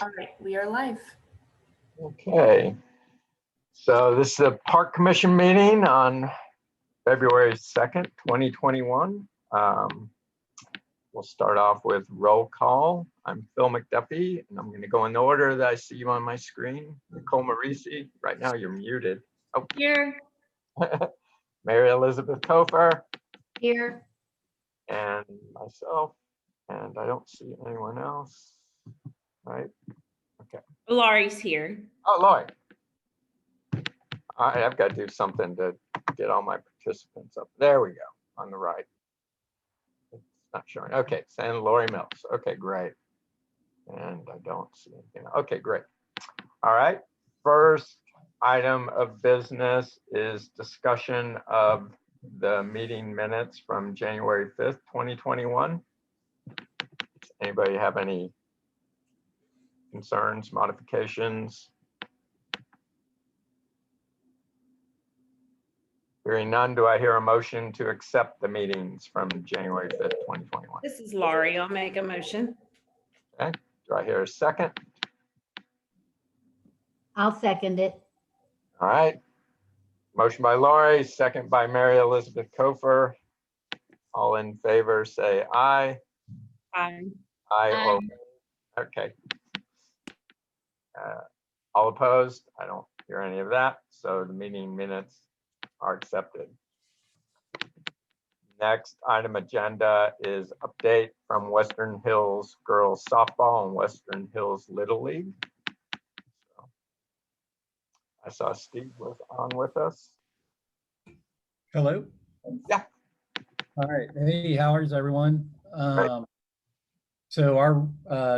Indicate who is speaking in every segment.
Speaker 1: All right, we are live.
Speaker 2: Okay, so this is a Park Commission meeting on February 2nd, 2021. We'll start off with roll call. I'm Phil McDuffie, and I'm going to go in the order that I see you on my screen. Nicole Marisi, right now you're muted. Oh,
Speaker 1: Here.
Speaker 2: Mary Elizabeth Kofer,
Speaker 1: Here.
Speaker 2: and myself, and I don't see anyone else, right? Okay.
Speaker 3: Laurie's here.
Speaker 2: Oh, Lori. All right, I've got to do something to get all my participants up. There we go, on the right. It's not showing. Okay, and Lori Mills. Okay, great. And I don't see anything. Okay, great. All right, first item of business is discussion of the meeting minutes from January 5th, 2021. Does anybody have any concerns, modifications? Hearing none, do I hear a motion to accept the meetings from January 5th, 2021?
Speaker 3: This is Laurie. I'll make a motion.
Speaker 2: Okay, do I hear a second?
Speaker 4: I'll second it.
Speaker 2: All right. Motion by Laurie, second by Mary Elizabeth Kofer. All in favor, say aye.
Speaker 3: Aye.
Speaker 2: Aye. Okay. All opposed? I don't hear any of that. So the meeting minutes are accepted. Next item agenda is update from Western Hills Girls Softball and Western Hills Little League. So I saw Steve was on with us.
Speaker 5: Hello.
Speaker 2: Yeah.
Speaker 5: All right. Hey, how is everyone?
Speaker 2: Right.
Speaker 5: So our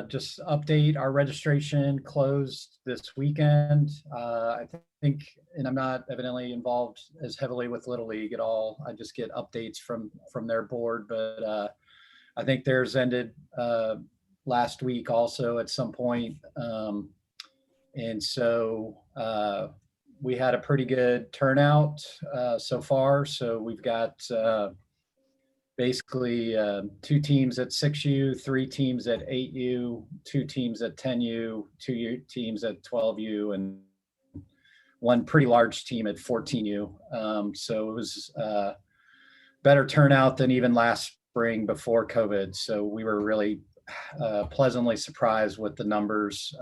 Speaker 5: just update, our registration closed this weekend. I think, and I'm not evidently involved as heavily with Little League at all. I just get updates from their board, but I think theirs ended last week also at some point. And so we had a pretty good turnout so far. So we've got basically 2 teams at 6U, 3 teams at 8U, 2 teams at 10U, 2 teams at 12U, and 1 pretty large team at 14U. So it was better turnout than even last spring before COVID. So we were really pleasantly surprised with the numbers.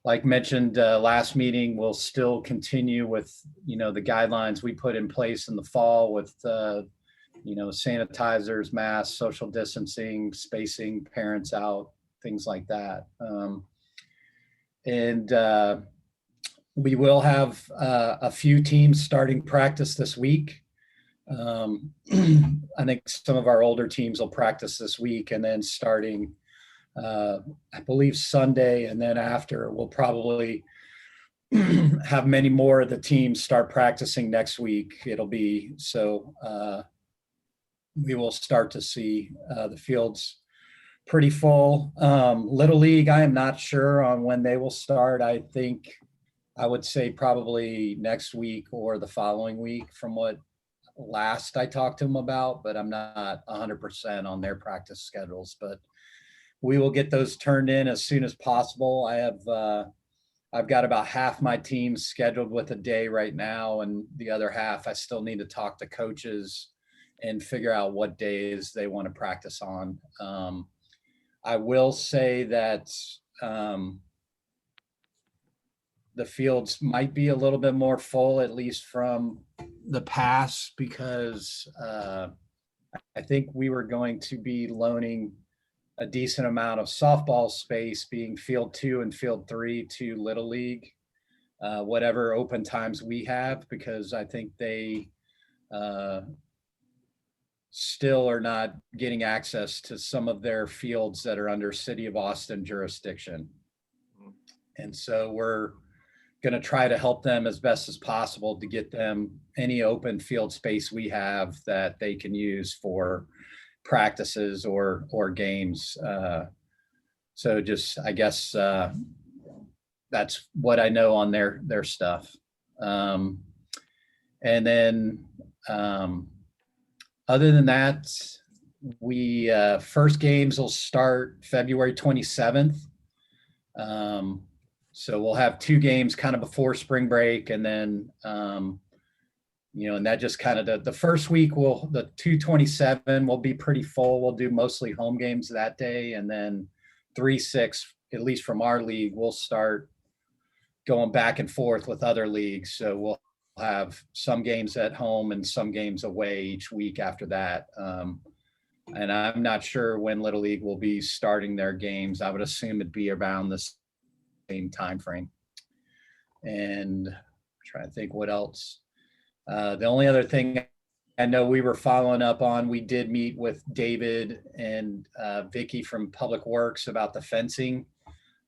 Speaker 5: Like mentioned last meeting, we'll still continue with, the guidelines we put in place in the fall with, sanitizers, masks, social distancing, spacing parents out, things like that. And we will have a few teams starting practice this week. I think some of our older teams will practice this week, and then starting I believe Sunday, and then after we'll probably have many more of the teams start practicing next week. It'll be so we will start to see the fields pretty full. Little League, I am not sure on when they will start. I think I would say probably next week or the following week from what last I talked to them about, but I'm not 100% on their practice schedules. But we will get those turned in as soon as possible. I've got about half my team scheduled with a day right now, and the other half I still need to talk to coaches and figure out what days they want to practice on. I will say that the fields might be a little bit more full, at least from the past, because I think we were going to be loaning a decent amount of softball space, being field 2 and field 3 to Little League, whatever open times we have, because I think they still are not getting access to some of their fields that are under City of Austin jurisdiction. And so we're going to try to help them as best as possible to get them any open field space we have that they can use for practices or games. So just, I guess that's what I know on their stuff. And then other than that, we first games will start February 27th. So we'll have 2 games kind of before spring break, and then and that just kind of the first week the 227 will be pretty full. We'll do mostly home games that day, and then 3-6, at least from our league, we'll start going back and forth with other leagues. So we'll have some games at home and some games away each week after that. And I'm not sure when Little League will be starting their games. I would assume it'd be around the same time frame. And I'm trying to think what else. The only other thing I know we were following up on, we did meet with David and Vicky from Public Works about the fencing.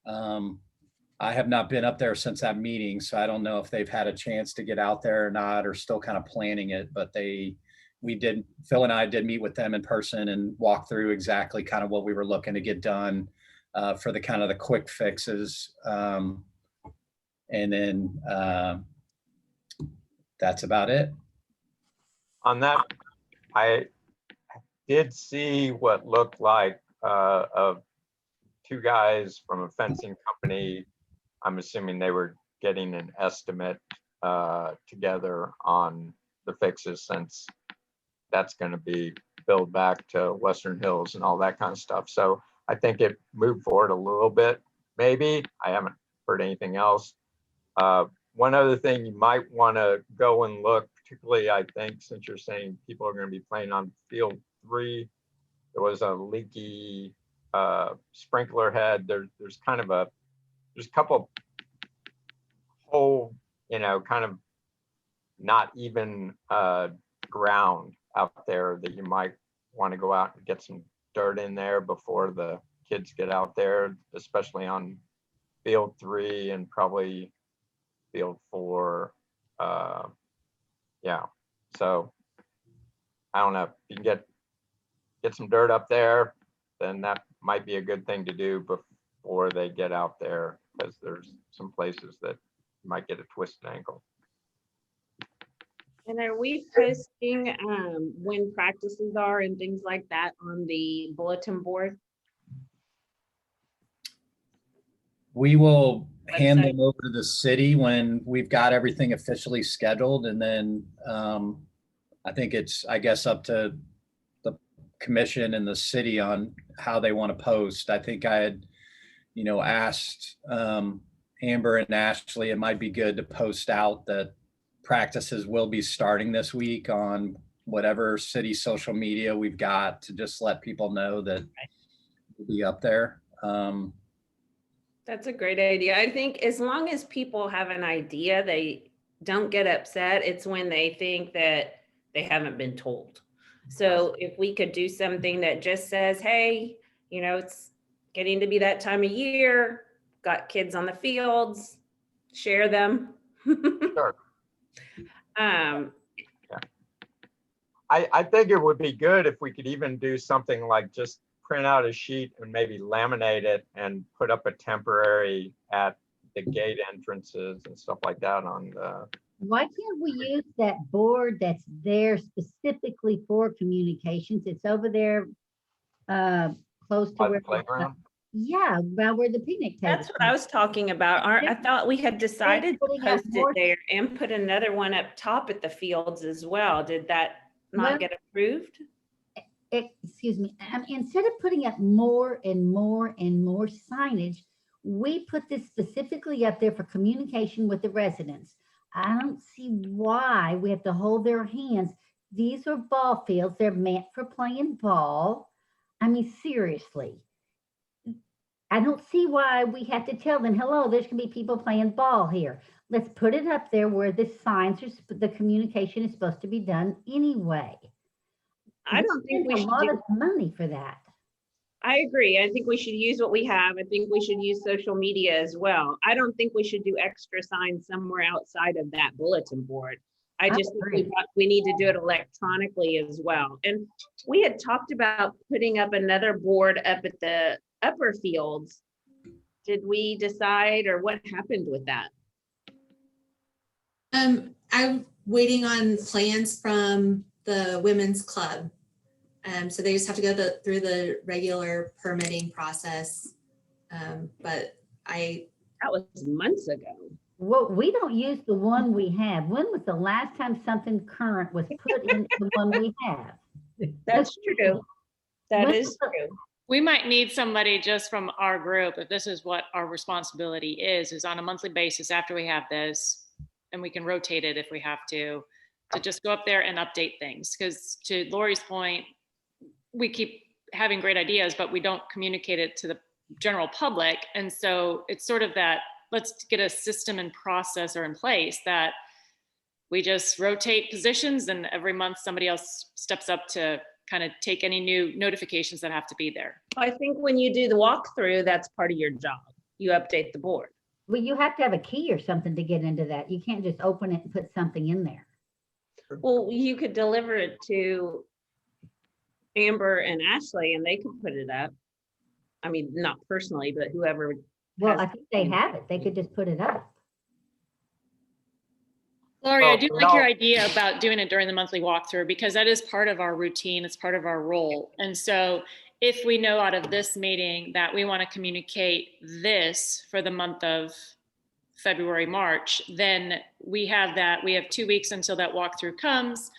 Speaker 5: I have not been up there since that meeting, so I don't know if they've had a chance to get out there or not, or still kind of planning it. But Phil and I did meet with them in person and walk through exactly kind of what we were looking to get done for the kind of the quick fixes. And then that's about it.
Speaker 2: On that, I did see what looked like of 2 guys from a fencing company. I'm assuming they were getting an estimate together on the fixes, since that's going to be billed back to Western Hills and all that kind of stuff. So I think it moved forward a little bit, maybe. I haven't heard anything else. One other thing you might want to go and look, particularly, I think, since you're saying people are going to be playing on field 3, there was a leaky sprinkler head. There's a couple whole, kind of not even ground out there that you might want to go out and get some dirt in there before the kids get out there, especially on field 3 and probably field 4. Yeah, so I don't know, if you can get some dirt up there, then that might be a good thing to do before they get out there, because there's some places that you might get a twisted ankle.
Speaker 3: And are we posting when practices are and things like that on the bulletin board?
Speaker 5: We will hand
Speaker 3: Website.
Speaker 5: them over to the city when we've got everything officially scheduled. And then I think it's, I guess, up to the commission and the city on how they want to post. I think I had, asked Amber and Ashley, it might be good to post out that practices will be starting this week on whatever city social media we've got, to just let people know that we'll be up there.
Speaker 3: That's a great idea. I think as long as people have an idea, they don't get upset. It's when they think that they haven't been told. So if we could do something that just says, hey, it's getting to be that time of year, got kids on the fields, share them.
Speaker 2: Sure.
Speaker 3: Yeah.
Speaker 2: I think it would be good if we could even do something like just print out a sheet and maybe laminate it and put up a temporary at the gate entrances and stuff like that on the.
Speaker 4: Why can't we use that board that's there specifically for communications? It's over there close to
Speaker 2: By the
Speaker 4: where.
Speaker 2: playground?
Speaker 4: Yeah, about where the picnic table.
Speaker 3: That's what I was talking about. I thought we had decided to
Speaker 4: putting up
Speaker 3: post it
Speaker 4: more-
Speaker 3: there and put another one up top at the fields as well. Did that not
Speaker 4: Well-
Speaker 3: get approved?
Speaker 4: Excuse me, instead of putting up more and more and more signage, we put this specifically up there for communication with the residents. I don't see why we have to hold their hands. These are ball fields. They're meant for playing ball. I mean, seriously. I don't see why we have to tell them, hello, there's gonna be people playing ball here. Let's put it up there where the signs are, the communication is supposed to be done anyway.
Speaker 3: I don't think we
Speaker 4: Spend a
Speaker 3: should
Speaker 4: lot
Speaker 3: do.
Speaker 4: of money for that.
Speaker 3: I agree. I think we should use what we have. I think we should use social media as well. I don't think we should do extra signs somewhere outside of that bulletin board. I just think
Speaker 4: agree.
Speaker 3: we need to do it electronically as well. And we had talked about putting up another board up at the upper fields. Did we decide, or what happened with that?
Speaker 6: I'm waiting on plans from the women's club. So they just have to go through the regular permitting process. But
Speaker 3: That was months ago.
Speaker 4: Well, we don't use the one we have. When was the last time something current was put in the one we have?
Speaker 3: That's true. That
Speaker 4: When
Speaker 3: is
Speaker 4: was the-
Speaker 3: true.
Speaker 7: We might need somebody just from our group, if this is what our responsibility is on a monthly basis after we have this, and we can rotate it if we have to just go up there and update things. Because to Lori's point, we keep having great ideas, but we don't communicate it to the general public. And so it's sort of that, let's get a system and process or in place that we just rotate positions, and every month somebody else steps up to kind of take any new notifications that have to be there.
Speaker 3: I think when you do the walkthrough, that's part of your job. You update the board.
Speaker 4: Well, you have to have a key or something to get into that. You can't just open it and put something in there.
Speaker 3: Well, you could deliver it to Amber and Ashley and they could put it up. I mean, not personally, but whoever.
Speaker 4: Well,
Speaker 3: has-
Speaker 4: I think they have it. They could just put it up.
Speaker 7: Lori, I
Speaker 2: Well,
Speaker 7: do like your
Speaker 2: no.
Speaker 7: idea about doing it during the monthly walkthrough because that is part of our routine. It's part of our role. And so if we know out of this meeting that we want to communicate this for the month of February, March, then we have that. We have 2 weeks until that walkthrough comes.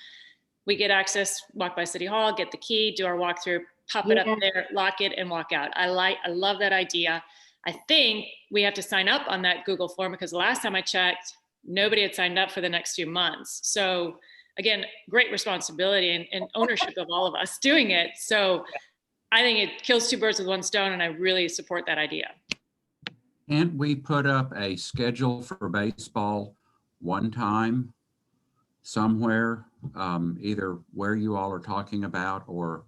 Speaker 7: We get access, walk by City Hall, get the key, do our walkthrough, pop it
Speaker 4: Yeah.
Speaker 7: up there, lock it and walk out. I love that idea. I think we have to sign up on that Google form because the last time I checked, nobody had signed up for the next few months. So again, great responsibility and ownership of all of us doing it. So I think it kills two birds with one stone, and I really support that idea.
Speaker 8: Can't we put up a schedule for baseball one time somewhere, either where you all are talking about, or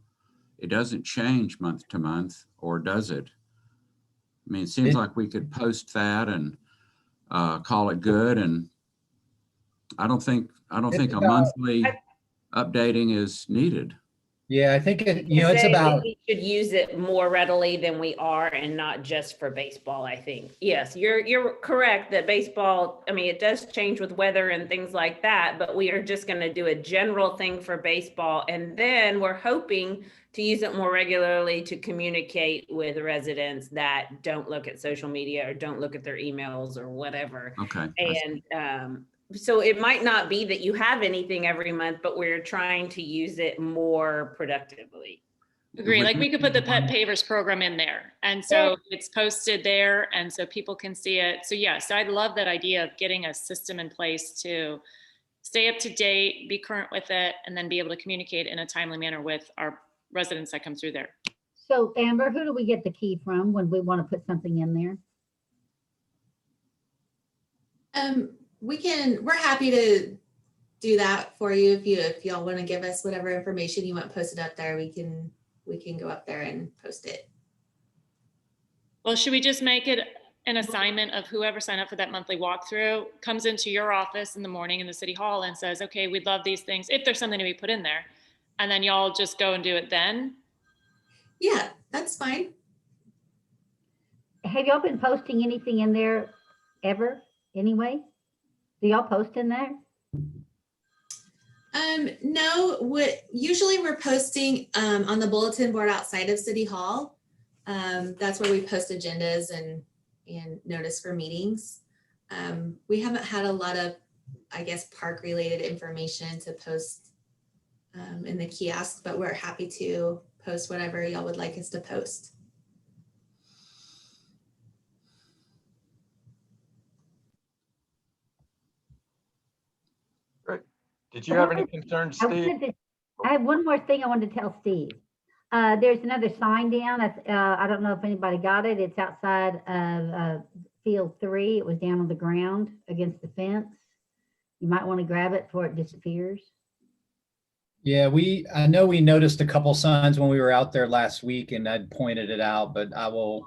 Speaker 8: it doesn't change month to month, or does it? I mean, it seems like we could post that and call it good. And I don't think a
Speaker 5: about-
Speaker 8: monthly updating is needed.
Speaker 5: Yeah, I think it's
Speaker 3: Say
Speaker 5: about,
Speaker 3: we should use it more readily than we are and not just for baseball, I think. Yes, you're correct that baseball, I mean, it does change with weather and things like that, but we are just going to do a general thing for baseball. And then we're hoping to use it more regularly to communicate with residents that don't look at social media or don't look at their emails or whatever.
Speaker 8: Okay.
Speaker 3: And so it might not be that you have anything every month, but we're trying to use it more productively.
Speaker 7: Agree.
Speaker 8: Would
Speaker 7: Like we
Speaker 8: you
Speaker 7: could put the
Speaker 8: be
Speaker 7: pet
Speaker 8: one-
Speaker 7: pavers program in there. And so it's posted there and so people can see it. So yes, I love that idea of getting a system in place to stay up to date, be current with it, and then be able to communicate in a timely manner with our residents that come through there.
Speaker 4: So Amber, who do we get the key from when we want to put something in there?
Speaker 6: We're happy to do that for you. If y'all want to give us whatever information you want posted up there, we can go up there and post it.
Speaker 7: Well, should we just make it an assignment of whoever signed up for that monthly walkthrough comes into your office in the morning in the city hall and says, okay, we'd love these things, if there's something to be put in there. And then y'all just go and do it then?
Speaker 6: Yeah, that's fine.
Speaker 4: Have y'all been posting anything in there ever anyway? Do y'all post in there?
Speaker 6: No, usually we're posting on the bulletin board outside of City Hall. That's where we post agendas and notice for meetings. We haven't had a lot of, I guess, park related information to post in the kiosk, but we're happy to post whatever y'all would like us to post.
Speaker 2: Did you have any concerns,
Speaker 4: I
Speaker 2: Steve?
Speaker 4: wanted to- I have one more thing I wanted to tell Steve. There's another sign down. I don't know if anybody got it. It's outside of field 3. It was down on the ground against the fence. You might want to grab it before it disappears.
Speaker 5: yeah, I know we noticed a couple signs when we were out there last week and I'd pointed it out, but we'll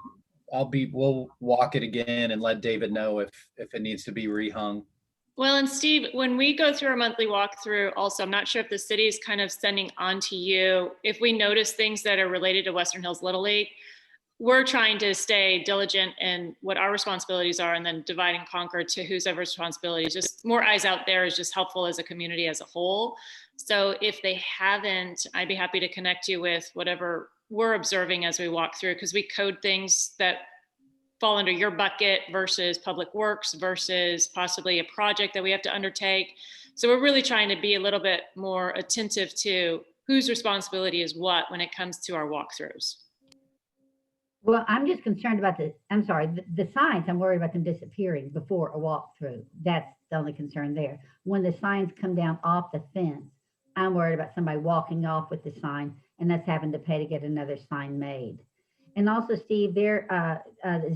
Speaker 5: walk it again and let David know if it needs to be rehung.
Speaker 7: Well, and Steve, when we go through our monthly walkthrough, also, I'm not sure if the city is kind of sending on to you, if we notice things that are related to Western Hills Little League, we're trying to stay diligent in what our responsibilities are and then divide and conquer to whose ever responsibility. Just more eyes out there is just helpful as a community as a whole. So if they haven't, I'd be happy to connect you with whatever we're observing as we walk through, because we code things that fall under your bucket versus Public Works versus possibly a project that we have to undertake. So we're really trying to be a little bit more attentive to whose responsibility is what when it comes to our walkthroughs.
Speaker 4: Well, I'm just concerned about the signs. I'm worried about them disappearing before a walkthrough. That's the only concern there. When the signs come down off the fence, I'm worried about somebody walking off with the sign and us having to pay to get another sign made. And also, Steve, the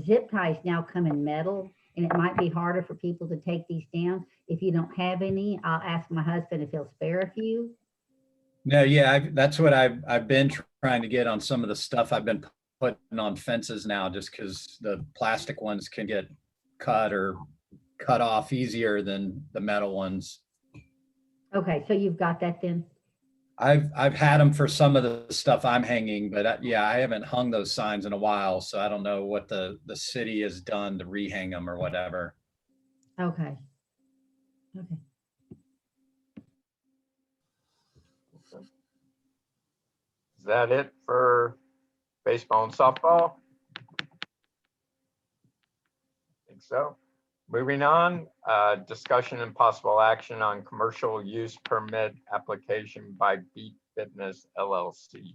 Speaker 4: zip ties now come in metal, and it might be harder for people to take these down. If you don't have any, I'll ask my husband if he'll spare a few.
Speaker 5: No, yeah, that's what I've been trying to get on some of the stuff I've been putting on fences now, just because the plastic ones can get cut or cut off easier than the metal ones.
Speaker 4: Okay, so you've got that then?
Speaker 5: I've had them for some of the stuff I'm hanging, but yeah, I haven't hung those signs in a while, so I don't know what the city has done to rehang them or whatever.
Speaker 4: Okay. Okay.
Speaker 2: Is that it for baseball and softball? I think so. Moving on, discussion and possible action on commercial use permit application by Beat Fitness LLC.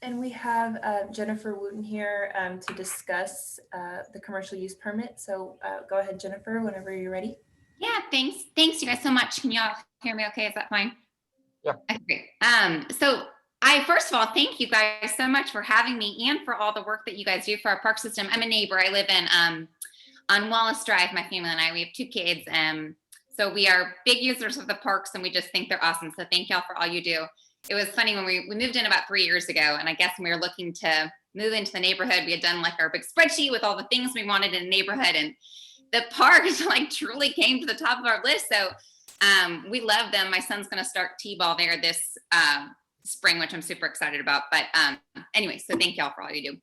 Speaker 1: And we have Jennifer Wooten here to discuss the commercial use permit. So go ahead, Jennifer, whenever you're ready.
Speaker 9: Yeah, thanks. Thanks you guys so much. Can y'all hear me okay? Is that fine?
Speaker 2: Yeah.
Speaker 9: Okay, great. So I, first of all, thank you guys so much for having me and for all the work that you guys do for our park system. I'm a neighbor. I live in on Wallace Drive, my family and I. We have 2 kids. So we are big users of the parks and we just think they're awesome. So thank y'all for all you do. It was funny when we moved in about 3 years ago, and I guess when we were looking to move into the neighborhood, we had done like our big spreadsheet with all the things we wanted in a neighborhood, and the park like truly came to the top of our list. So we love them. My son's going to start T-ball there this spring, which I'm super excited about. But anyway, so thank y'all for all you do.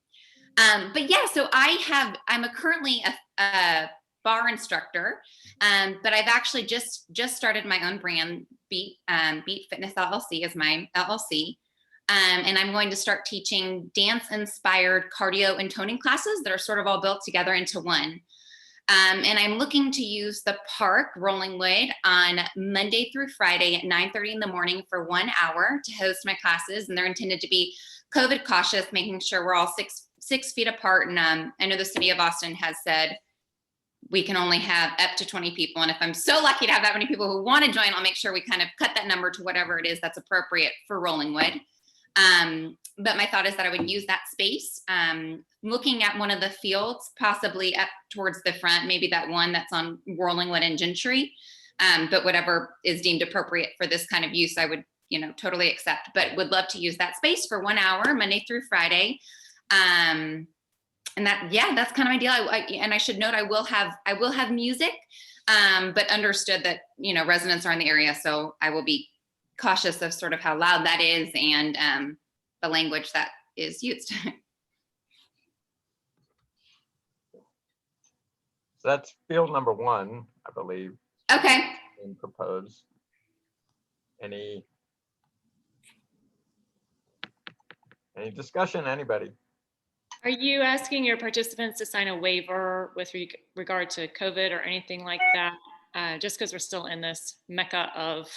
Speaker 9: But yeah, so I'm currently a bar instructor, but I've actually just started my own brand. Beat Fitness LLC is my LLC. And I'm going to start teaching dance-inspired cardio and toning classes that are sort of all built together into one. And I'm looking to use the park, Rollingwood, on Monday through Friday at 9:30 in the morning for 1 hour to host my classes. And they're intended to be COVID cautious, making sure we're all six feet apart. And I know the city of Austin has said we can only have up to 20 people. And if I'm so lucky to have that many people who want to join, I'll make sure we kind of cut that number to whatever it is that's appropriate for Rollingwood. But my thought is that I would use that space, looking at one of the fields, possibly up towards the front, maybe that one that's on Rollingwood and Gentry. But whatever is deemed appropriate for this kind of use, I would, totally accept, but would love to use that space for 1 hour, Monday through Friday. And that's kind of my deal. And I should note, I will have music, but understood that, residents are in the area. So I will be cautious of sort of how loud that is and the language that is used.
Speaker 2: So that's field number 1, I believe.
Speaker 9: Okay.
Speaker 2: Being proposed. Any discussion, anybody?
Speaker 7: Are you asking your participants to sign a waiver with regard to COVID or anything like that? Just because we're still in this mecca of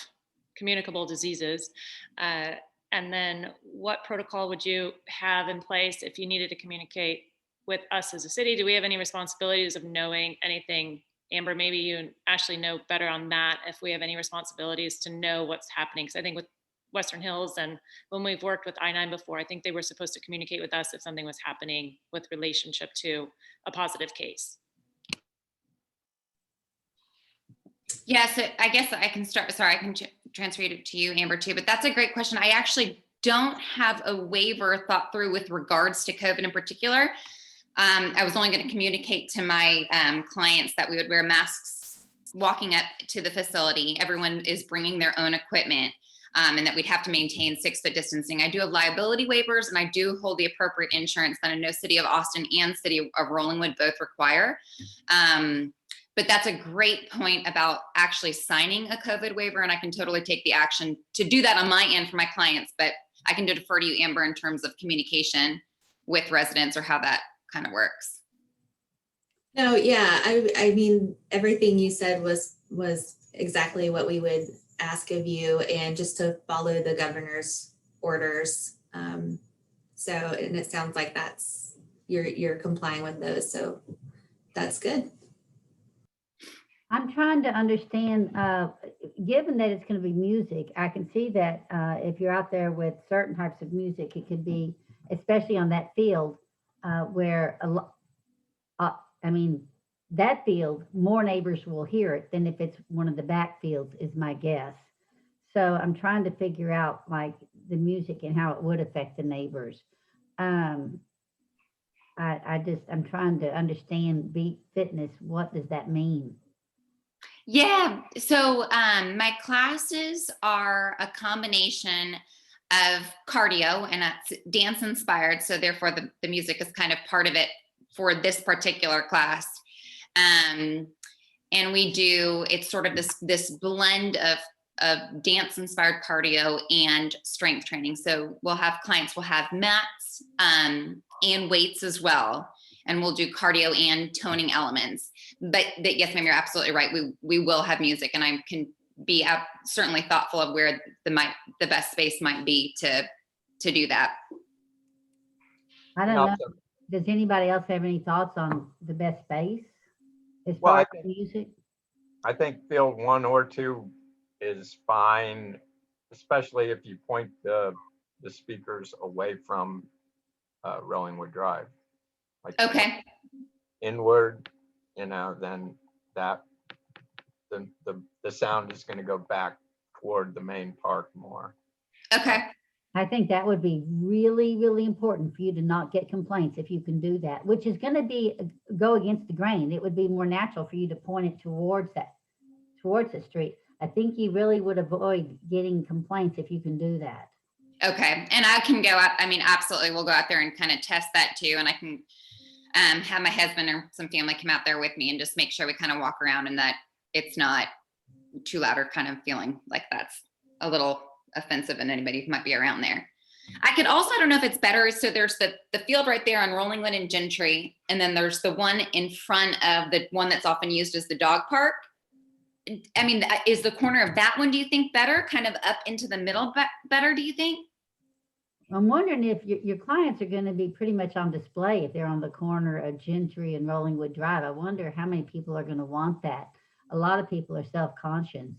Speaker 7: communicable diseases. And then what protocol would you have in place if you needed to communicate with us as a city? Do we have any responsibilities of knowing anything? Amber, maybe you and Ashley know better on that, if we have any responsibilities to know what's happening. Because I think with Western Hills and when we've worked with I-9 before, I think they were supposed to communicate with us if something was happening with relationship to a positive case.
Speaker 9: Yeah, so I guess I can start. Sorry, I can transfer it to you, Amber, too. But that's a great question. I actually don't have a waiver thought through with regards to COVID in particular. I was only going to communicate to my clients that we would wear masks walking up to the facility. Everyone is bringing their own equipment, and that we'd have to maintain 6-foot distancing. I do have liability waivers, and I do hold the appropriate insurance that I know City of Austin and City of Rollingwood both require. But that's a great point about actually signing a COVID waiver, and I can totally take the action to do that on my end for my clients, but I can defer to you, Amber, in terms of communication with residents or how that kind of works.
Speaker 6: No, yeah, I mean, everything you said was exactly what we would ask of you, and just to follow the governor's orders. So, and it sounds like you're complying with those, so that's good.
Speaker 4: I'm trying to understand, given that it's going to be music, I can see that if you're out there with certain types of music, it could be, especially on that field where I mean, that field, more neighbors will hear it than if it's one of the back fields, is my guess. So I'm trying to figure out like the music and how it would affect the neighbors. I'm trying to understand beat fitness. What does that mean?
Speaker 9: Yeah, so my classes are a combination of cardio, and that's dance inspired. So therefore the music is kind of part of it for this particular class. And it's sort of this blend of dance inspired cardio and strength training. So clients will have mats and weights as well. And we'll do cardio and toning elements. But yes, ma'am, you're absolutely right. We will have music, and I can be certainly thoughtful of where the best space might be to do that.
Speaker 4: I don't know. Does anybody else have any thoughts on the best space as far as music?
Speaker 2: I think field 1 or 2 is fine, especially if you point the speakers away from Rollingwood Drive. Like
Speaker 9: okay.
Speaker 2: Inward, then the sound is going to go back toward the main park more.
Speaker 9: Okay.
Speaker 4: I think that would be really, really important for you to not get complaints if you can do that, which is going to go against the grain. It would be more natural for you to point it towards the street. I think you really would avoid getting complaints if you can do that.
Speaker 9: Okay. And I can go up, I mean, absolutely. We'll go out there and kind of test that too. And I can have my husband or some family come out there with me and just make sure we kind of walk around and that it's not too loud or kind of feeling like that's a little offensive in anybody who might be around there. I could also, I don't know if it's better. So there's the field right there on Rollingwood and Gentry. And then there's the one in front of the one that's often used as the dog park. I mean, is the corner of that one, do you think, better? Kind of up into the middle better, do you think?
Speaker 4: I'm wondering if your clients are going to be pretty much on display if they're on the corner of Gentry and Rollingwood Drive. I wonder how many people are going to want that. A lot of people are self-conscious,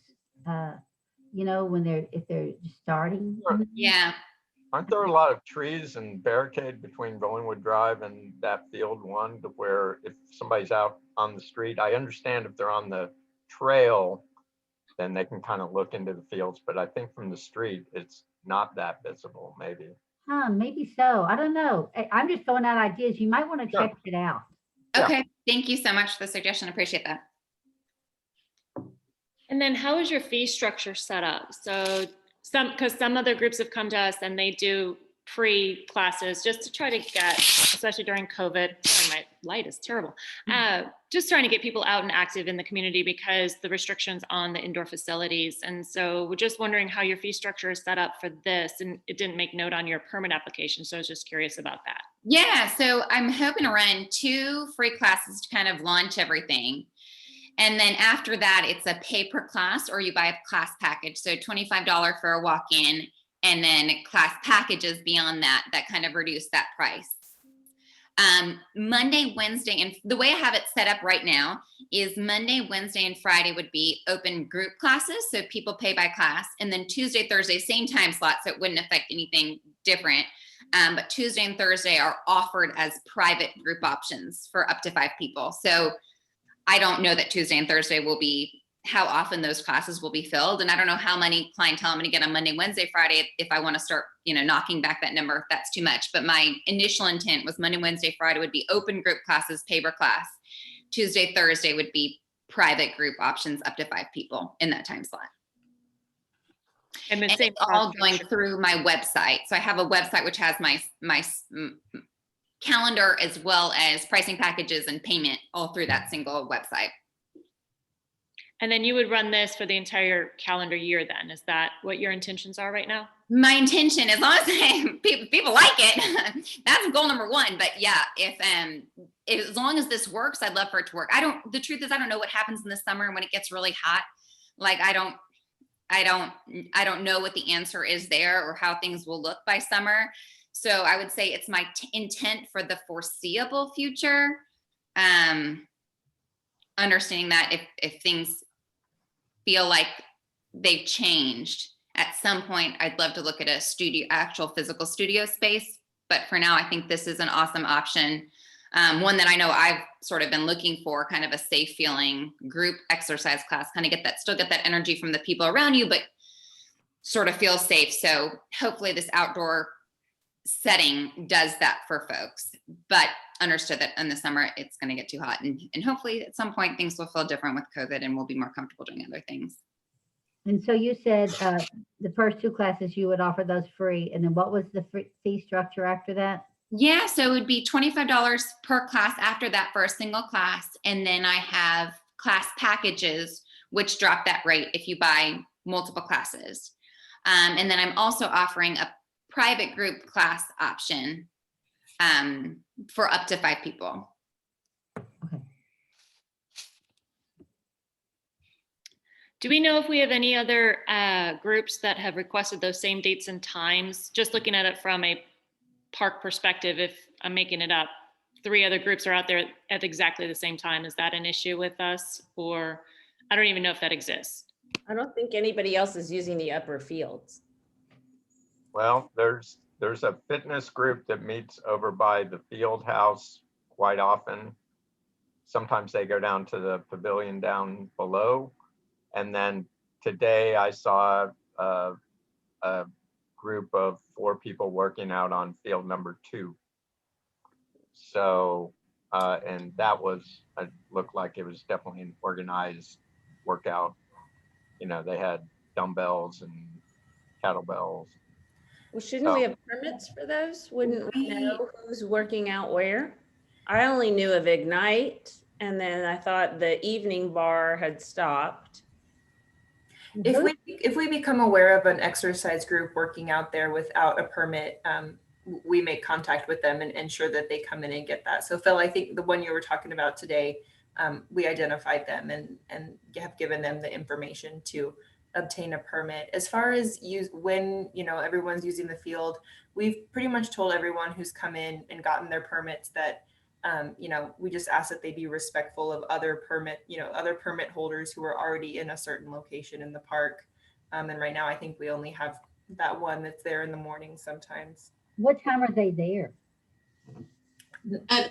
Speaker 4: if they're starting.
Speaker 9: Yeah.
Speaker 2: Aren't there a lot of trees and barricade between Rollingwood Drive and that field 1 to where if somebody's out on the street, I understand if they're on the trail, then they can kind of look into the fields. But I think from the street, it's not that visible, maybe.
Speaker 4: Maybe so. I don't know. I'm just throwing out ideas. You might want to check it out.
Speaker 9: Okay.
Speaker 2: Yeah.
Speaker 9: Thank you so much for the suggestion. I appreciate that.
Speaker 7: And then how is your fee structure set up? So because some other groups have come to us and they do pre-classes just to try to get, especially during COVID, sorry, my light is terrible, just trying to get people out and active in the community because the restrictions on the indoor facilities. And so we're just wondering how your fee structure is set up for this. And it didn't make note on your permit application. So I was just curious about that.
Speaker 9: Yeah, so I'm hoping to run 2 free classes to kind of launch everything. And then after that, it's a pay per class or you buy a class package. So $25 for a walk-in, and then class packages beyond that kind of reduce that price. Monday, Wednesday, and the way I have it set up right now is Monday, Wednesday, and Friday would be open group classes. So people pay by class. And then Tuesday, Thursday, same time slot. So it wouldn't affect anything different. But Tuesday and Thursday are offered as private group options for up to 5 people. So I don't know that Tuesday and Thursday will be how often those classes will be filled. And I don't know how many clientele I'm going to get on Monday, Wednesday, Friday, if I want to start, knocking back that number, if that's too much. But my initial intent was Monday, Wednesday, Friday would be open group classes, pay per class. Tuesday, Thursday would be private group options up to 5 people in that time slot.
Speaker 7: And
Speaker 9: it's all going through my website. So I have a website which has my calendar as well as pricing packages and payment all through that single website.
Speaker 7: And then you would run this for the entire calendar year then? Is that what your intentions are right now?
Speaker 9: my intention, as long as people like it, that's goal number one. But yeah, if as long as this works, I'd love for it to work. The truth is I don't know what happens in the summer when it gets really hot. Like I don't know what the answer is there or how things will look by summer. So I would say it's my intent for the foreseeable future. Understanding that if things feel like they've changed, at some point, I'd love to look at a actual physical studio space. But for now, I think this is an awesome option. One that I know I've sort of been looking for, kind of a safe feeling group exercise class, kind of still get that energy from the people around you, but sort of feel safe. So hopefully this outdoor setting does that for folks, but understood that in the summer, it's going to get too hot. And hopefully at some point things will feel different with COVID and we'll be more comfortable doing other things.
Speaker 4: And so you said the first 2 classes you would offer those free, and then what was the fee structure after that?
Speaker 9: Yeah, so it would be $25 per class after that for a single class. And then I have class packages, which drop that rate if you buy multiple classes. And then I'm also offering a private group class option for up to 5 people.
Speaker 7: Do we know if we have any other groups that have requested those same dates and times? Just looking at it from a park perspective, if I'm making it up, 3 other groups are out there at exactly the same time. Is that an issue with us? Or I don't even know if that exists.
Speaker 3: I don't think anybody else is using the upper fields.
Speaker 2: Well, there's a fitness group that meets over by the field house quite often. Sometimes they go down to the pavilion down below. And then today I saw a group of 4 people working out on field number 2. So, and that was, it looked like it was definitely an organized workout. You know, they had dumbbells and kettlebells.
Speaker 3: Well, shouldn't we have permits for those? Wouldn't we know who's working out where? I only knew of Ignite, and then I thought the evening bar had stopped.
Speaker 1: If we become aware of an exercise group working out there without a permit, we make contact with them and ensure that they come in and get that. So Phil, I think the one you were talking about today, we identified them and have given them the information to obtain a permit. As far as when everyone's using the field, we've pretty much told everyone who's come in and gotten their permits that we just ask that they be respectful of other permit holders who are already in a certain location in the park. And right now I think we only have that one that's there in the morning sometimes.
Speaker 4: What time are they there?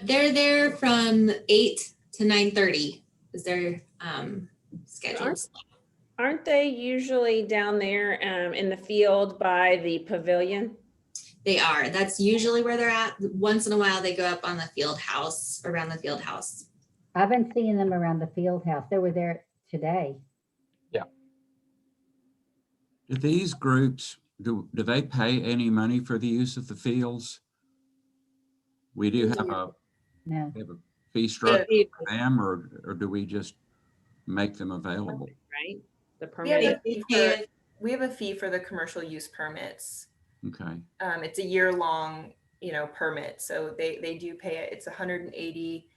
Speaker 6: They're there from 8 to 9:30 is their schedules.
Speaker 3: Aren't they usually down there in the field by the pavilion?
Speaker 6: They are. That's usually where they're at. Once in a while, they go up on the field house, around the field house.
Speaker 4: I've been seeing them around the field house. They were there today.
Speaker 2: Yeah.
Speaker 8: Do these groups, do they pay any money for the use of the fields? We do have a fee structure for them, or do we just make them available?
Speaker 3: Right. The
Speaker 1: We have,
Speaker 3: permit.
Speaker 1: we have a fee for the commercial use permits.
Speaker 8: Okay.
Speaker 1: It's a year-long, permit. So they do pay it. It's 180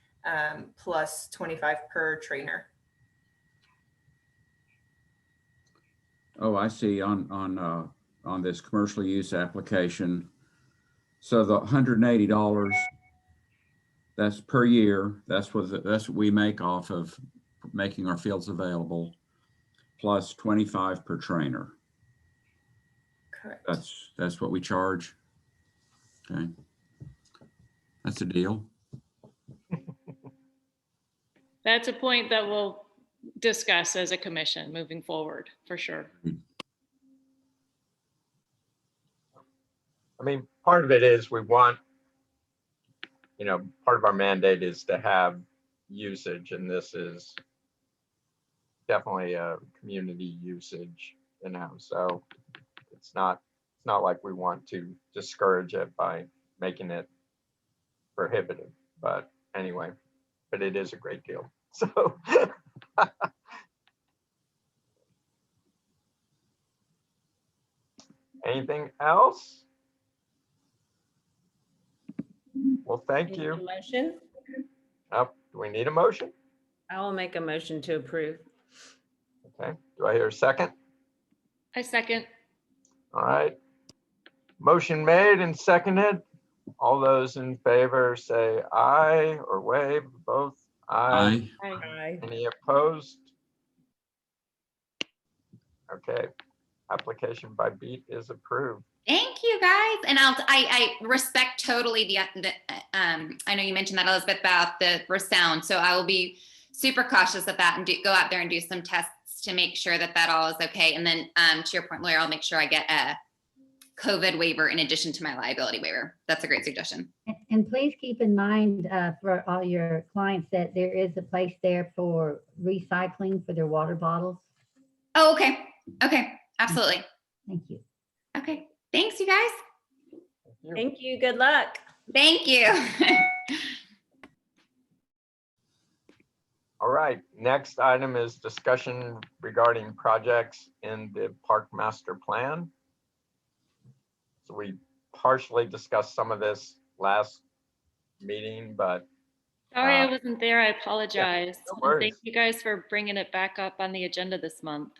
Speaker 1: plus 25 per trainer.
Speaker 8: Oh, I see on this commercial use application. So the $180, that's per year. That's what we make off of making our fields available, plus 25 per trainer.
Speaker 1: Correct.
Speaker 8: That's what we charge. Okay. That's a deal.
Speaker 7: That's a point that we'll discuss as a commission moving forward, for sure.
Speaker 2: I mean, part of it is we want, part of our mandate is to have usage, and this is definitely a community usage, so it's not like we want to discourage it by making it prohibitive, but anyway, but it is a great deal. So Anything else? Well, thank
Speaker 3: Need a
Speaker 2: you.
Speaker 3: Motion?
Speaker 2: Do we need a motion?
Speaker 3: I will make a motion to approve.
Speaker 2: Okay, do I hear a second?
Speaker 7: I second.
Speaker 2: All right. Motion made and seconded. All those in favor say aye or wave, both. Aye.
Speaker 8: Aye.
Speaker 3: Aye.
Speaker 2: Any opposed? Okay, application by Beat is approved.
Speaker 9: Thank you guys. And I respect totally I know you mentioned that, Elizabeth, about the sound. So I will be super cautious of that and go out there and do some tests to make sure that all is okay. And then to your point, Lawyer, I'll make sure I get a COVID waiver in addition to my liability waiver. That's a great suggestion.
Speaker 4: And please keep in mind for all your clients that there is a place there for recycling for their water bottles.
Speaker 9: Oh, okay. Okay. Absolutely.
Speaker 4: Thank you.
Speaker 9: Okay. Thanks, you guys.
Speaker 3: Thank you. Good luck.
Speaker 9: Thank you.
Speaker 2: All right, next item is discussion regarding projects in the park master plan. So we partially discussed some of this last meeting, but
Speaker 7: Sorry I wasn't there. I apologize.
Speaker 2: no
Speaker 7: And
Speaker 2: worries.
Speaker 7: thank you guys for bringing it back up on the agenda this month.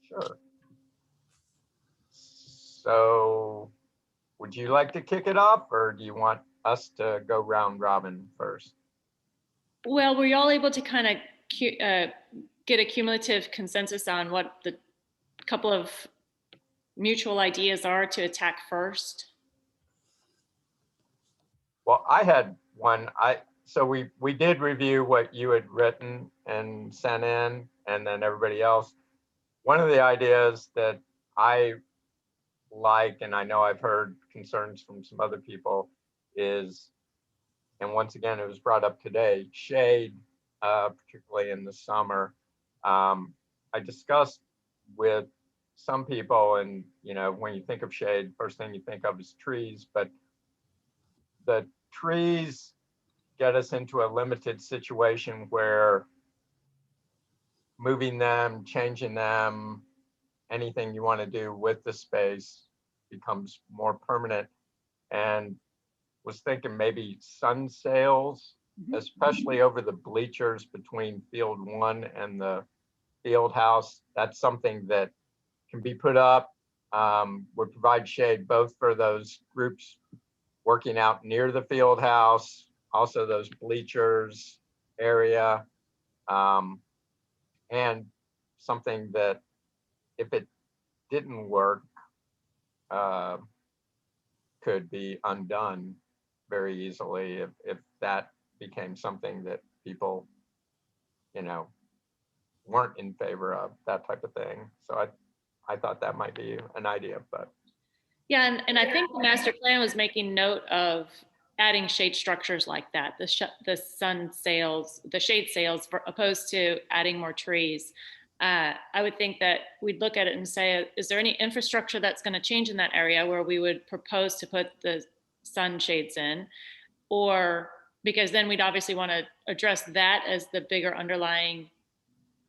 Speaker 2: sure. So would you like to kick it off, or do you want us to go round robin first?
Speaker 7: Well, were you all able to kind of get a cumulative consensus on what the couple of mutual ideas are to attack first?
Speaker 2: Well, I had one. So we did review what you had written and sent in, and then everybody else. One of the ideas that I like, and I know I've heard concerns from some other people, is, and once again, it was brought up today, shade, particularly in the summer. I discussed with some people, and when you think of shade, first thing you think of is trees, but the trees get us into a limited situation where moving them, changing them, anything you want to do with the space becomes more permanent. And was thinking maybe sun sails, especially over the bleachers between field 1 and the field house. That's something that can be put up, would provide shade both for those groups working out near the field house, also those bleachers area, and something that if it didn't work, could be undone very easily if that became something that people, weren't in favor of, that type of thing. So I thought that might be an idea, but.
Speaker 7: Yeah, and I think the master plan was making note of adding shade structures like that, the sun sails, the shade sails, for opposed to adding more trees. I would think that we'd look at it and say, is there any infrastructure that's going to change in that area where we would propose to put the sun shades in? Or because then we'd obviously want to address that as the bigger underlying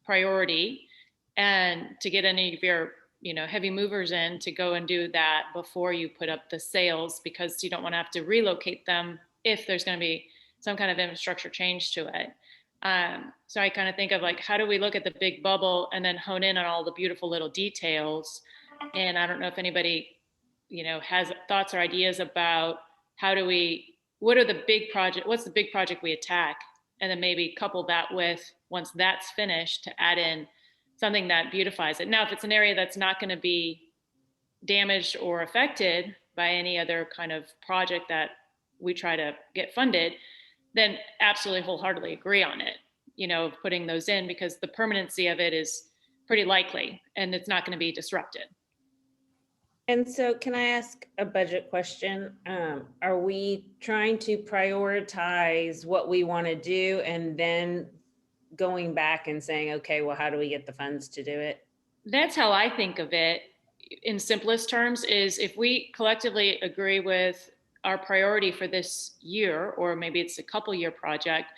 Speaker 7: priority, and to get any of your heavy movers in to go and do that before you put up the sails, because you don't want to have to relocate them if there's going to be some kind of infrastructure change to it. So I kind of think of like, how do we look at the big bubble and then hone in on all the beautiful little details? And I don't know if anybody, has thoughts or ideas about what's the big project we attack? And then maybe couple that with, once that's finished, to add in something that beautifies it. Now, if it's an area that's not going to be damaged or affected by any other kind of project that we try to get funded, then absolutely wholeheartedly agree on it, putting those in, because the permanency of it is pretty likely and it's not going to be disrupted.
Speaker 3: And so can I ask a budget question? Are we trying to prioritize what we want to do and then going back and saying, okay, well, how do we get the funds to do it?
Speaker 7: That's how I think of it in simplest terms, is if we collectively agree with our priority for this year, or maybe it's a couple year project,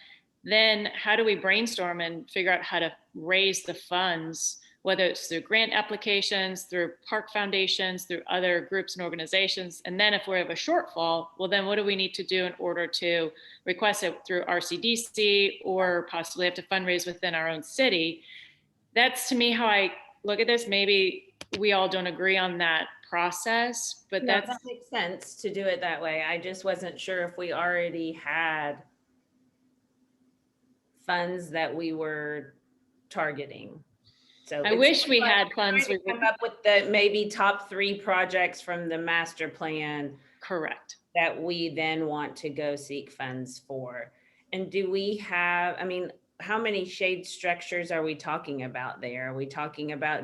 Speaker 7: then how do we brainstorm and figure out how to raise the funds whether it's through grant applications, through park foundations, through other groups and organizations. And then if we have a shortfall, well, then what do we need to do in order to request it through RCDC or possibly have to fundraise within our own city? That's to me how I look at this. Maybe we all don't agree on that process, but
Speaker 3: No,
Speaker 7: that's,
Speaker 3: that makes sense to do it that way. I just wasn't sure if we already had funds that we were targeting. So
Speaker 7: I
Speaker 3: it's
Speaker 7: wish we
Speaker 3: like
Speaker 7: had
Speaker 3: we're
Speaker 7: funds.
Speaker 3: trying
Speaker 7: We
Speaker 3: to come
Speaker 7: were
Speaker 3: up with the maybe top 3 projects from the master plan
Speaker 7: correct.
Speaker 3: that we then want to go seek funds for. And do we have, I mean, how many shade structures are we talking about there? Are we talking about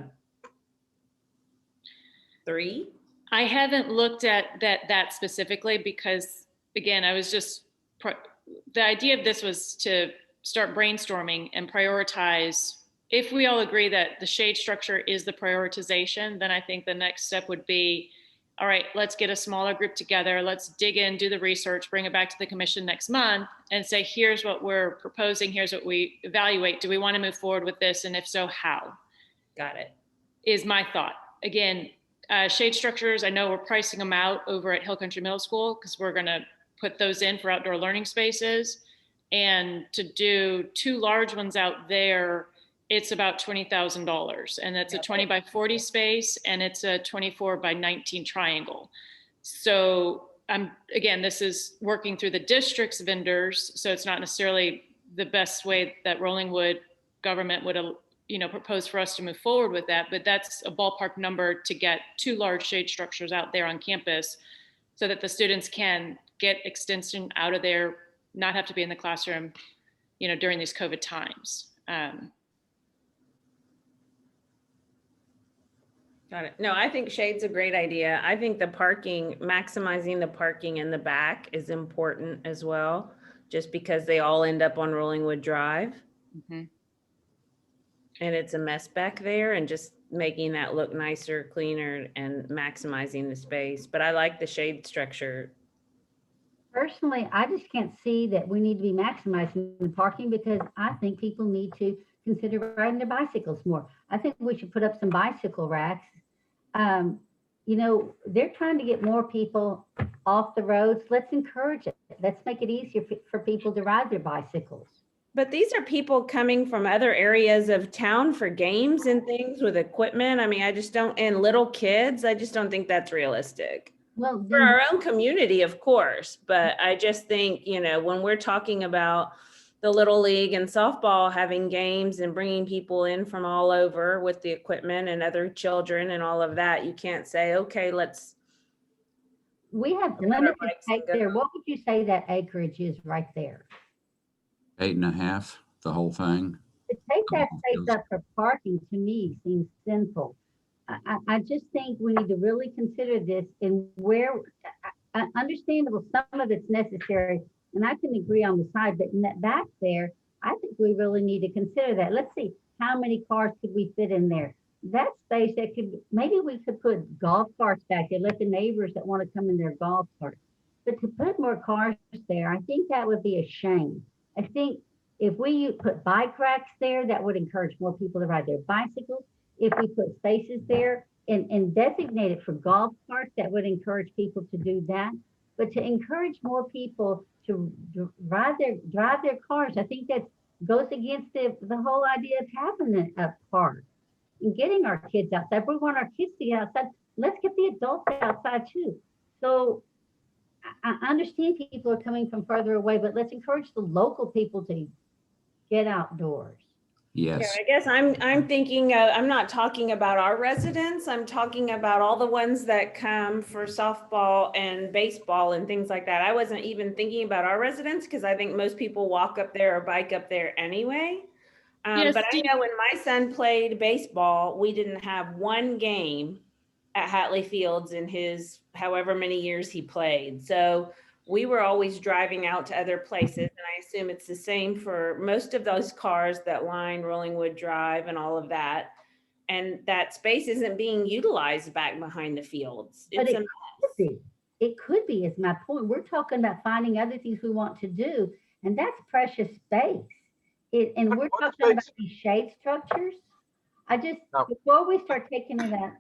Speaker 3: 3?
Speaker 7: I haven't looked at that specifically because, again, I was just, the idea of this was to start brainstorming and prioritize. If we all agree that the shade structure is the prioritization, then I think the next step would be, all right, let's get a smaller group together. Let's dig in, do the research, bring it back to the commission next month and say, here's what we're proposing. Here's what we evaluate. Do we want to move forward with this? And if so, how?
Speaker 3: Got it.
Speaker 7: Is my thought. Again, shade structures, I know we're pricing them out over at Hill Country Middle School because we're going to put those in for outdoor learning spaces. And to do 2 large ones out there, it's about $20,000. And it's a 20 by 40 space and it's a 24 by 19 triangle. So again, this is working through the district's vendors. So it's not necessarily the best way that Rollingwood government would propose for us to move forward with that, but that's a ballpark number to get 2 large shade structures out there on campus so that the students can get extension out of there, not have to be in the classroom, during these COVID times.
Speaker 3: Got it. No, I think shade's a great idea. I think the parking, maximizing the parking in the back is important as well, just because they all end up on Rollingwood Drive.
Speaker 7: Mm-hmm.
Speaker 3: And it's a mess back there, and just making that look nicer, cleaner, and maximizing the space. But I like the shade structure.
Speaker 4: Personally, I just can't see that we need to be maximizing the parking because I think people need to consider riding their bicycles more. I think we should put up some bicycle racks. They're trying to get more people off the roads. Let's encourage it. Let's make it easier for people to ride their bicycles.
Speaker 3: But these are people coming from other areas of town for games and things with equipment. I mean, I just don't, and little kids, I just don't think that's realistic.
Speaker 4: Well,
Speaker 3: For our own community, of course, but I just think, when we're talking about the Little League and softball having games and bringing people in from all over with the equipment and other children and all of that, you can't say, okay,
Speaker 4: we have limited take there. What would you say that acreage is right there?
Speaker 8: 8.5, the whole thing.
Speaker 4: To take that space up for parking to me seems sinful. I just think we need to really consider this and where, understandable, some of it's necessary, and I can agree on the side, but in that back there, I think we really need to consider that. Let's see, how many cars could we fit in there? That space that maybe we could put golf carts back there, let the neighbors that want to come in their golf carts. But to put more cars there, I think that would be a shame. I think if we put bike racks there, that would encourage more people to ride their bicycles. If we put spaces there and designate it for golf carts, that would encourage people to do that. But to encourage more people to drive their cars, I think that goes against the whole idea of having a park and getting our kids outside. If we want our kids to get outside, let's get the adults outside too. So I understand people are coming from further away, but let's encourage the local people to get outdoors.
Speaker 8: Yes.
Speaker 3: Yeah, I guess I'm thinking, I'm not talking about our residents. I'm talking about all the ones that come for softball and baseball and things like that. I wasn't even thinking about our residents because I think most people walk up there or bike up there anyway.
Speaker 7: Yes,
Speaker 3: but I know when my son played baseball, we didn't have one game at Hatley Fields in his however many years he played. So we were always driving out to other places. And I assume it's the same for most of those cars that line Rollingwood Drive and all of that. And that space isn't being utilized back behind the fields.
Speaker 4: But it could be is my point. We're talking about finding other things we want to do, and that's precious space. And we're talking about these shade structures. I just,
Speaker 2: No.
Speaker 4: before we start taking it up,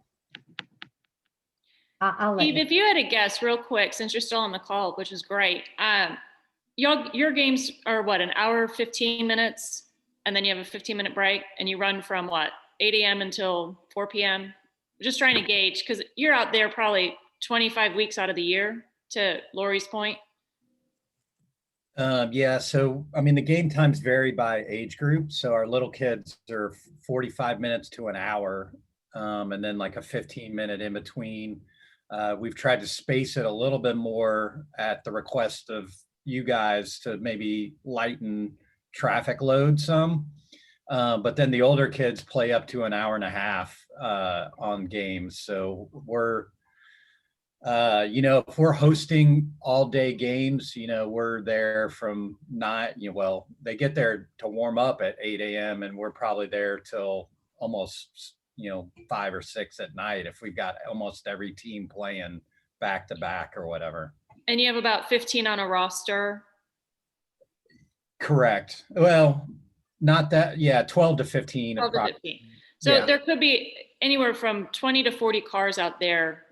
Speaker 4: I'll let
Speaker 7: Steve,
Speaker 4: you.
Speaker 7: if you had to guess real quick, since you're still on the call, which is great, your games are what, an hour, 15 minutes, and then you have a 15-minute break, and you run from what, 8 a.m. until 4 p.m.? Just trying to gauge, because you're out there probably 25 weeks out of the year, to Lori's point.
Speaker 5: Yeah, so I mean, the game times vary by age group. So our little kids are 45 minutes to an hour, and then like a 15-minute in between. We've tried to space it a little bit more at the request of you guys to maybe lighten traffic load some. But then the older kids play up to an hour and a half on games. So we're, if we're hosting all day games, we're there from 9, well, they get there to warm up at 8 a.m. and we're probably there till almost, 5 or 6 at night if we've got almost every team playing back to back or whatever.
Speaker 7: And you have about 15 on a roster.
Speaker 5: Correct. Well, not that, yeah, 12 to 15.
Speaker 7: 12 to 15. So
Speaker 5: Yeah.
Speaker 7: there could be anywhere from 20 to 40 cars out there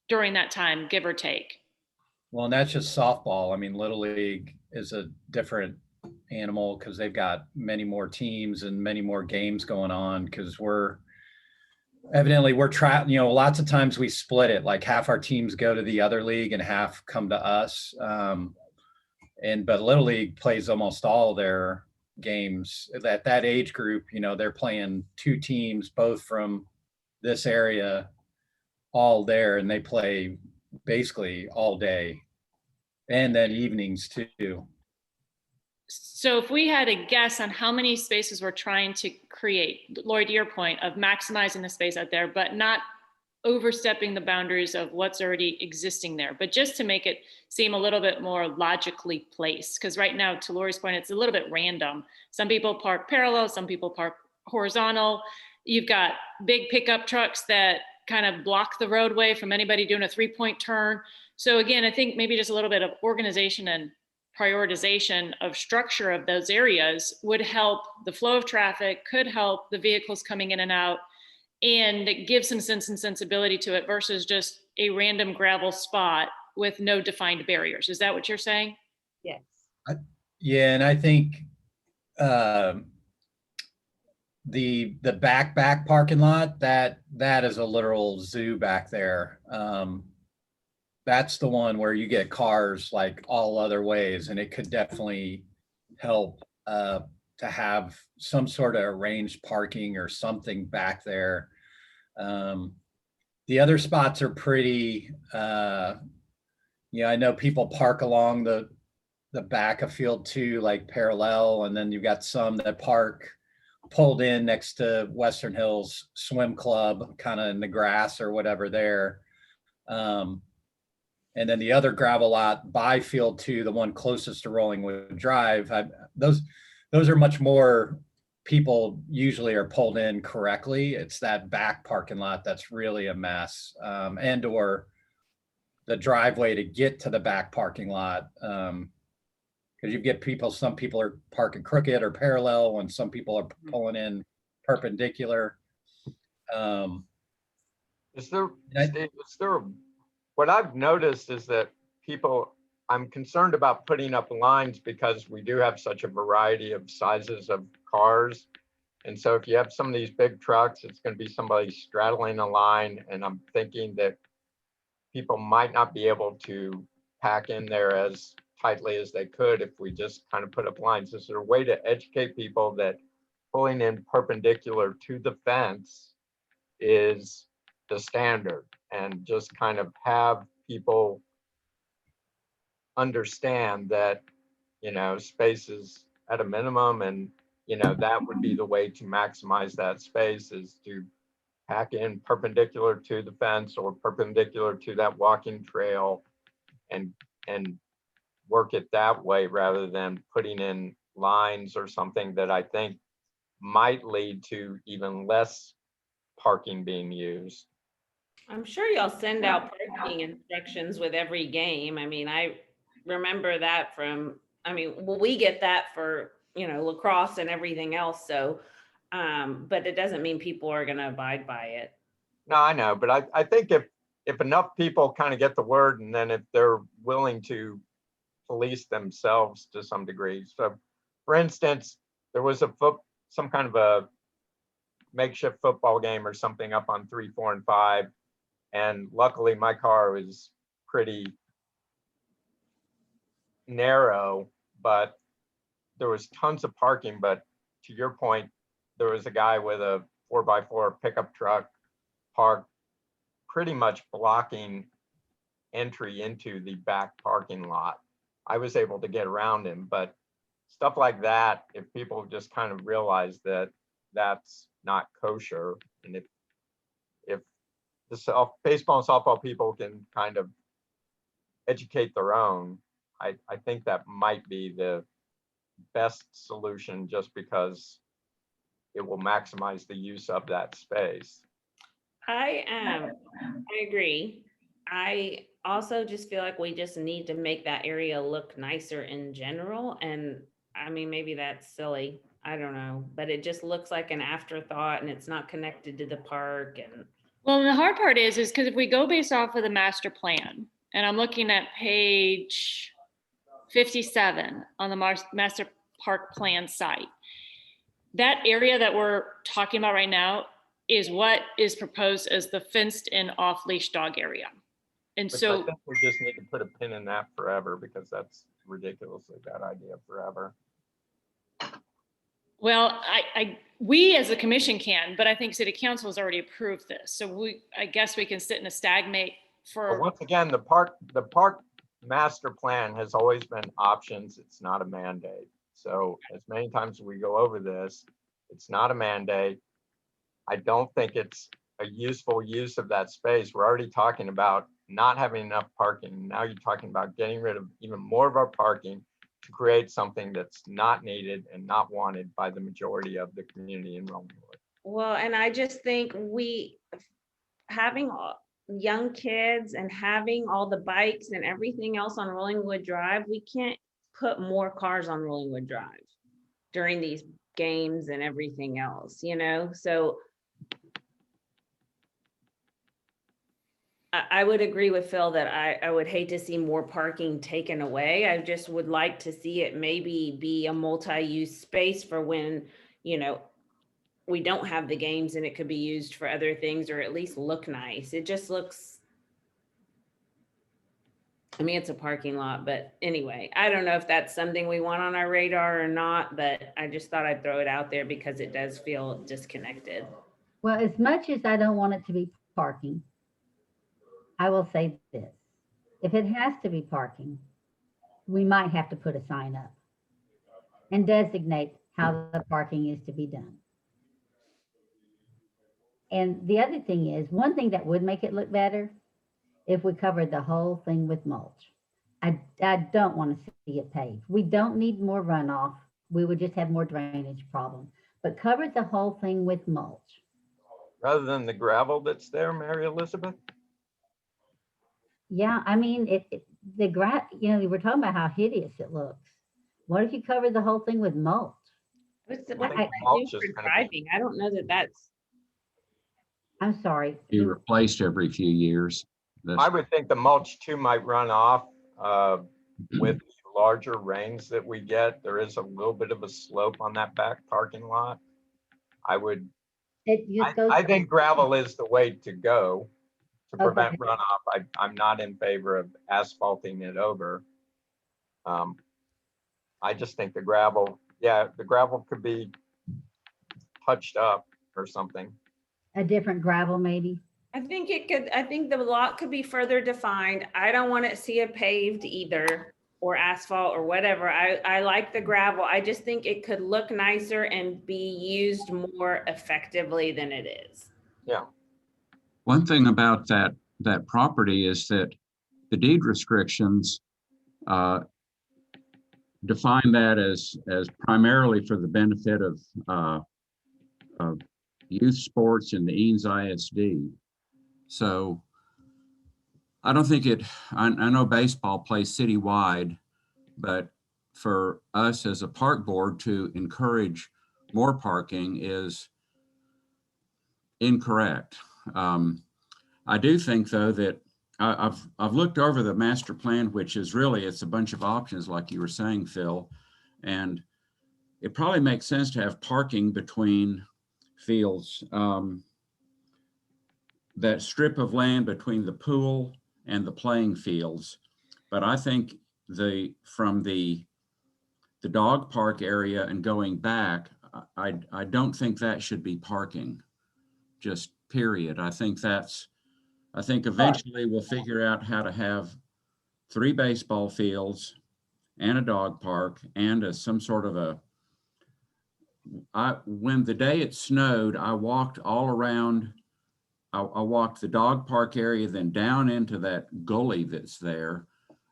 Speaker 7: during that time, give or take.
Speaker 5: Well, and that's just softball. I mean, Little League is a different animal because they've got many more teams and many more games going on because we're lots of times we split it, like half our teams go to the other league and half come to us. But Little League plays almost all their games at that age group. They're playing 2 teams, both from this area, all there, and they play basically all day and then evenings too.
Speaker 7: So if we had a guess on how many spaces we're trying to create, Lori, to your point of maximizing the space out there, but not overstepping the boundaries of what's already existing there, but just to make it seem a little bit more logically placed. Because right now, to Lori's point, it's a little bit random. Some people park parallel, some people park horizontal. You've got big pickup trucks that kind of block the roadway from anybody doing a 3-point turn. So again, I think maybe just a little bit of organization and prioritization of structure of those areas would help the flow of traffic, could help the vehicles coming in and out, and give some sense and sensibility to it versus just a random gravel spot with no defined barriers. Is that what you're saying?
Speaker 3: Yes.
Speaker 5: Yeah, and I think the back parking lot, that is a literal zoo back there. That's the one where you get cars like all other ways, and it could definitely help to have some sort of arranged parking or something back there. The other spots are pretty, I know people park along the back of field 2, like parallel, and then you've got some that park pulled in next to Western Hills Swim Club, kind of in the grass or whatever there. And then the other gravel lot by field 2, the one closest to Rollingwood Drive, those are much more people usually are pulled in correctly. It's that back parking lot that's really a mess, and or the driveway to get to the back parking lot. Because you get some people are parking crooked or parallel, and some people are pulling in perpendicular.
Speaker 2: What I've noticed is that I'm concerned about putting up lines because we do have such a variety of sizes of cars. And so if you have some of these big trucks, it's going to be somebody straddling a line. And I'm thinking that people might not be able to pack in there as tightly as they could if we just kind of put up lines. Is there a way to educate people that pulling in perpendicular to the fence is the standard, and just kind of have people understand that, space is at a minimum, and, that would be the way to maximize that space, is to pack in perpendicular to the fence or perpendicular to that walking trail and work it that way rather than putting in lines or something that I think might lead to even less parking being used.
Speaker 3: I'm sure y'all send out parking instructions with every game. I mean, I remember that we get that for, lacrosse and everything else. So But it doesn't mean people are gonna abide by it.
Speaker 2: No, I know, but I think if enough people kind of get the word, and then if they're willing to police themselves to some degree. So for instance, there was some kind of a makeshift football game or something up on 3, 4, and 5. And luckily my car was pretty narrow, but there was tons of parking. But to your point, there was a guy with a 4x4 pickup truck parked pretty much blocking entry into the back parking lot. I was able to get around him, but stuff like that, if people just kind of realize that that's not kosher, and if the baseball and softball people can kind of educate their own, I think that might be the best solution, just because it will maximize the use of that space.
Speaker 3: I agree. I also just feel like we just need to make that area look nicer in general. And I mean, maybe that's silly. I don't know, but it just looks like an afterthought and it's not connected to the park. And
Speaker 7: Well, the hard part is because if we go based off of the master plan, and I'm looking at page 57 on the master park plan site, that area that we're talking about right now is what is proposed as the fenced in off leash dog area. And
Speaker 2: Which I
Speaker 7: so,
Speaker 2: think we just need to put a pin in that forever, because that's ridiculously bad idea forever.
Speaker 7: well, we as a commission can, but I think city council has already approved this. So I guess we can sit in a stagnate
Speaker 2: But
Speaker 7: for,
Speaker 2: once again, the park master plan has always been options. It's not a mandate. So as many times as we go over this, it's not a mandate. I don't think it's a useful use of that space. We're already talking about not having enough parking. Now you're talking about getting rid of even more of our parking to create something that's not needed and not wanted by the majority of the community in Rollingwood.
Speaker 3: well, and I just think having young kids and having all the bikes and everything else on Rollingwood Drive, we can't put more cars on Rollingwood Drive during these games and everything else, So I would agree with Phil that I would hate to see more parking taken away. I just would like to see it maybe be a multi-use space for when, we don't have the games and it could be used for other things, or at least look nice. It just looks, I mean, it's a parking lot, but anyway, I don't know if that's something we want on our radar or not, but I just thought I'd throw it out there because it does feel disconnected.
Speaker 4: Well, as much as I don't want it to be parking, I will say this. If it has to be parking, we might have to put a sign up and designate how the parking is to be done. And the other thing is, one thing that would make it look better, if we covered the whole thing with mulch. I don't want to see it paved. We don't need more runoff. We would just have more drainage problem. But cover the whole thing with mulch.
Speaker 2: Rather than the gravel that's there, Mary Elizabeth?
Speaker 4: Yeah, I mean, the grass, we're talking about how hideous it looks. What if you cover the whole thing with mulch?
Speaker 3: What's
Speaker 2: I
Speaker 3: what
Speaker 2: think
Speaker 3: I
Speaker 2: mulch
Speaker 3: do
Speaker 2: is
Speaker 3: for
Speaker 2: gonna be-
Speaker 3: driving? I don't know that that's.
Speaker 4: I'm sorry.
Speaker 8: Be replaced every few years.
Speaker 2: I would think the mulch too might run off with larger rains that we get. There is a little bit of a slope on that back parking lot.
Speaker 4: It just goes.
Speaker 2: I think gravel is the way to go to prevent
Speaker 4: Okay.
Speaker 2: runoff. I'm not in favor of asphalting it over. I just think the gravel could be touched up or something.
Speaker 4: A different gravel, maybe.
Speaker 3: I think the lot could be further defined. I don't want to see it paved either, or asphalt or whatever. I like the gravel. I just think it could look nicer and be used more effectively than it is.
Speaker 2: Yeah.
Speaker 8: One thing about that property is that the deed restrictions define that as primarily for the benefit of youth sports in the Eanes ISD. So I don't think I know baseball plays citywide, but for us as a park board to encourage more parking is incorrect. I do think, though, that I've looked over the master plan, which is really, it's a bunch of options, like you were saying, Phil, and it probably makes sense to have parking between fields. That strip of land between the pool and the playing fields. But I think from the dog park area and going back, I don't think that should be parking, just period. I think eventually we'll figure out how to have 3 baseball fields and a dog park and some sort of when the day it snowed, I walked all around. I walked the dog park area, then down into that gully that's there.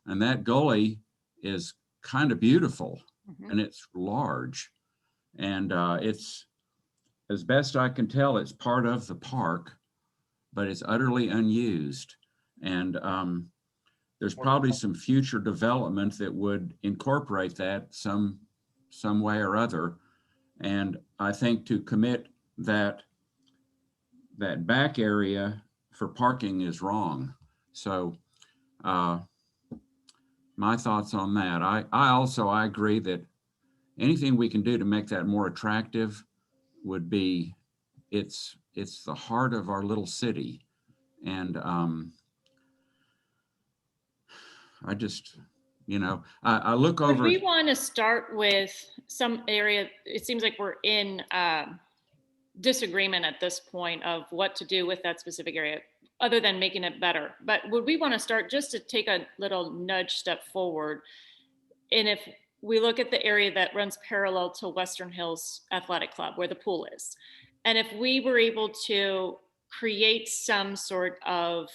Speaker 8: And that gully is kind of beautiful and it's large. And it's, as best I can tell, it's part of the park, but it's utterly unused. And there's probably some future development that would incorporate that some way or other. And I think to commit that back area for parking is wrong. So my thoughts on that. I agree that anything we can do to make that more attractive would be, it's the heart of our little city. And I just, I look
Speaker 7: Would
Speaker 8: over.
Speaker 7: we want to start with some area? It seems like we're in disagreement at this point of what to do with that specific area, other than making it better. But would we want to start just to take a little nudge step forward? And if we look at the area that runs parallel to Western Hills Athletic Club, where the pool is, and if we were able to create some sort of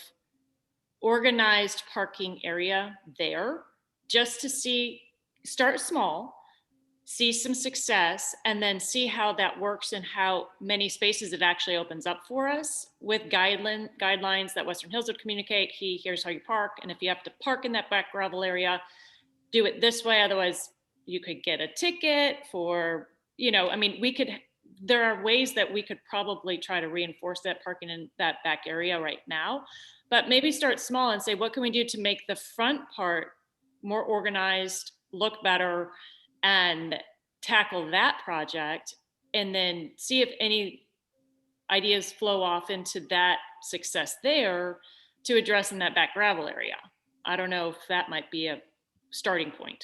Speaker 7: organized parking area there, just to start small, see some success, and then see how that works and how many spaces it actually opens up for us with guidelines that Western Hills would communicate. Here's how you park. And if you have to park in that back gravel area, do it this way. Otherwise, you could get a ticket for, there are ways that we could probably try to reinforce that parking in that back area right now, but maybe start small and say, what can we do to make the front part more organized, look better, and tackle that project, and then see if any ideas flow off into that success there to address in that back gravel area. I don't know if that might be a starting point.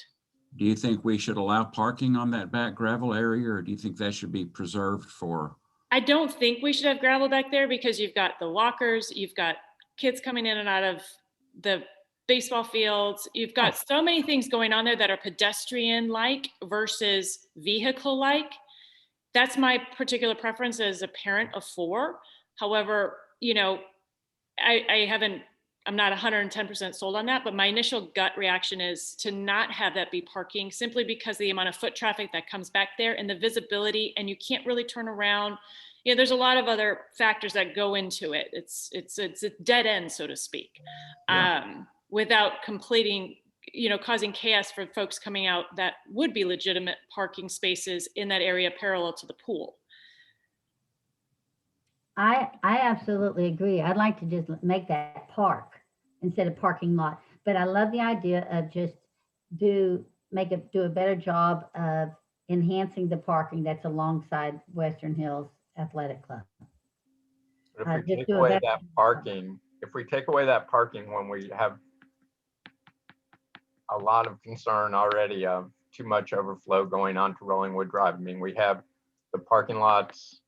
Speaker 8: Do you think we should allow parking on that back gravel area, or do you think that should be preserved for?
Speaker 7: I don't think we should have gravel back there, because you've got the walkers, you've got kids coming in and out of the baseball fields. You've got so many things going on there that are pedestrian-like versus vehicle-like. That's my particular preference as a parent of 4. However, I'm not 110% sold on that, but my initial gut reaction is to not have that be parking, simply because the amount of foot traffic that comes back there and the visibility, and you can't really turn around. There's a lot of other factors that go into it. It's a dead end, so to speak. Yeah. Without causing chaos for folks coming out that would be legitimate parking spaces in that area parallel to the pool.
Speaker 4: I absolutely agree. I'd like to just make that park instead of parking lot. But I love the idea of just do a better job of enhancing the parking that's alongside Western Hills Athletic Club.
Speaker 2: But if we take away that parking, when we have a lot of concern already of too much overflow going on to Rollingwood Drive. I mean, we have the parking lots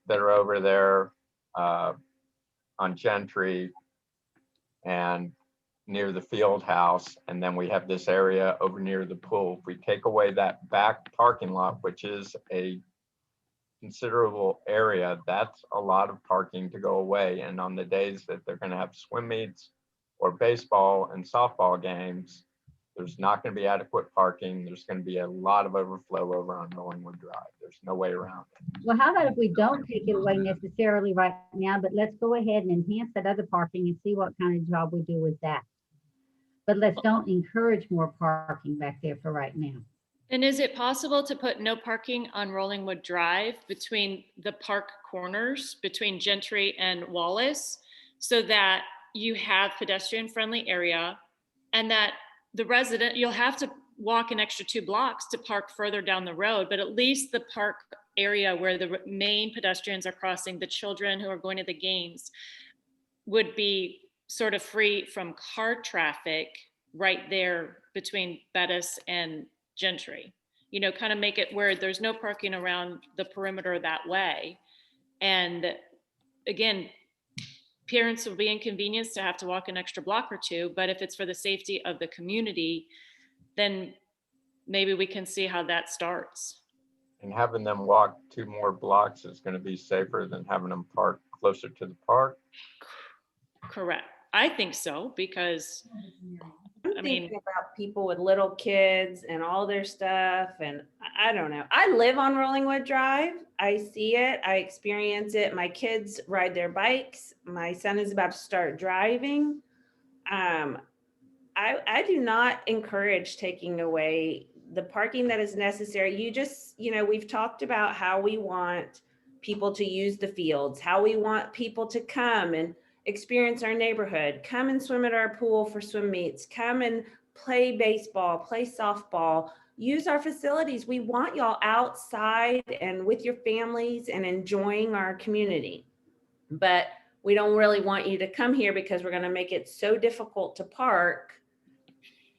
Speaker 2: that are over there on Gentry and near the field house, and then we have this area over near the pool. If we take away that back parking lot, which is a considerable area, that's a lot of parking to go away. And on the days that they're going to have swim meets or baseball and softball games, there's not going to be adequate parking. There's going to be a lot of overflow over on Rollingwood Drive. There's no way around it.
Speaker 4: Well, how about if we don't take it away necessarily right now, but let's go ahead and enhance that other parking and see what kind of job we do with that. But let's don't encourage more parking back there for right now.
Speaker 7: And is it possible to put no parking on Rollingwood Drive between the park corners, between Gentry and Wallace, so that you have pedestrian friendly area and that the resident, you'll have to walk an extra 2 blocks to park further down the road, but at least the park area where the main pedestrians are crossing, the children who are going to the games, would be sort of free from car traffic right there between Bettis and Gentry. You know, kind of make it where there's no parking around the perimeter that way. And again, parents will be inconvenienced to have to walk an extra block or 2, but if it's for the safety of the community, then maybe we can see how that starts.
Speaker 2: And having them walk 2 more blocks is going to be safer than having them park closer to the park.
Speaker 7: Correct. I think so, because
Speaker 3: I'm
Speaker 7: I mean-
Speaker 3: thinking about people with little kids and all their stuff, and I don't know. I live on Rollingwood Drive. I see it. I experience it. My kids ride their bikes. My son is about to start driving. I do not encourage taking away the parking that is necessary. We've talked about how we want people to use the fields, how we want people to come and experience our neighborhood, come and swim at our pool for swim meets, come and play baseball, play softball, use our facilities. We want y'all outside and with your families and enjoying our community. But we don't really want you to come here because we're going to make it so difficult to park.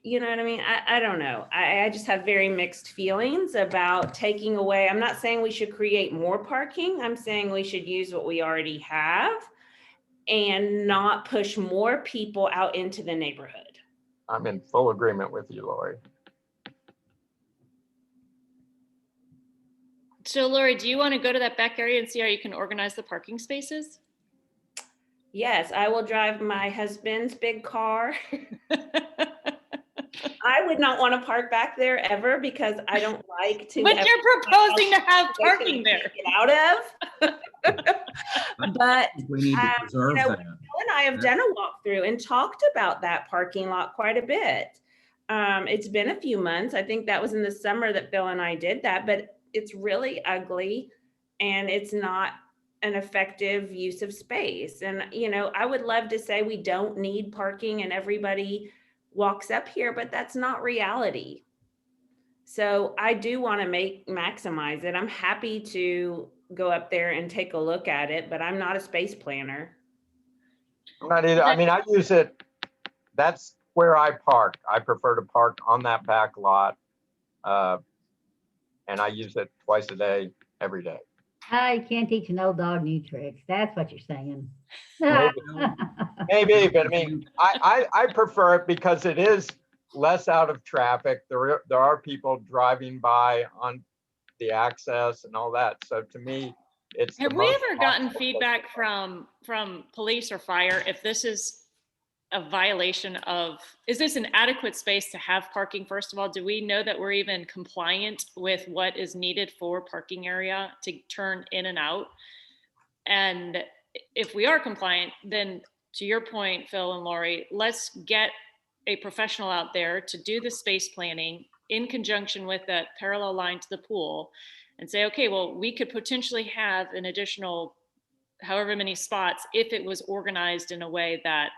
Speaker 3: You know what I mean? I don't know. I just have very mixed feelings about taking away. I'm not saying we should create more parking. I'm saying we should use what we already have and not push more people out into the neighborhood.
Speaker 2: I'm in full agreement with you, Lori.
Speaker 7: So Lori, do you want to go to that back area and see how you can organize the parking spaces?
Speaker 3: Yes, I will drive my husband's big car. I would not want to park back there ever because I don't like to.
Speaker 7: But you're proposing to have parking there.
Speaker 3: Get out of. But
Speaker 8: We need to preserve that.
Speaker 3: Phil and I have done a walkthrough and talked about that parking lot quite a bit. It's been a few months. I think that was in the summer that Phil and I did that, but it's really ugly and it's not an effective use of space. And, I would love to say we don't need parking and everybody walks up here, but that's not reality. So I do want to maximize it. I'm happy to go up there and take a look at it, but I'm not a space planner.
Speaker 2: I'm not either. I mean, I use it. That's where I park. I prefer to park on that back lot. And I use it twice a day, every day.
Speaker 4: I can't teach an old dog new tricks. That's what you're saying.
Speaker 2: Maybe, but I mean, I prefer it because it is less out of traffic. There are people driving by on the access and all that. So to me, it's.
Speaker 7: Have we ever gotten feedback from police or fire if this is a violation of, is this an adequate space to have parking? First of all, do we know that we're even compliant with what is needed for parking area to turn in and out? And if we are compliant, then to your point, Phil and Lori, let's get a professional out there to do the space planning in conjunction with that parallel line to the pool and say, okay, well, we could potentially have an additional however many spots if it was organized in a way that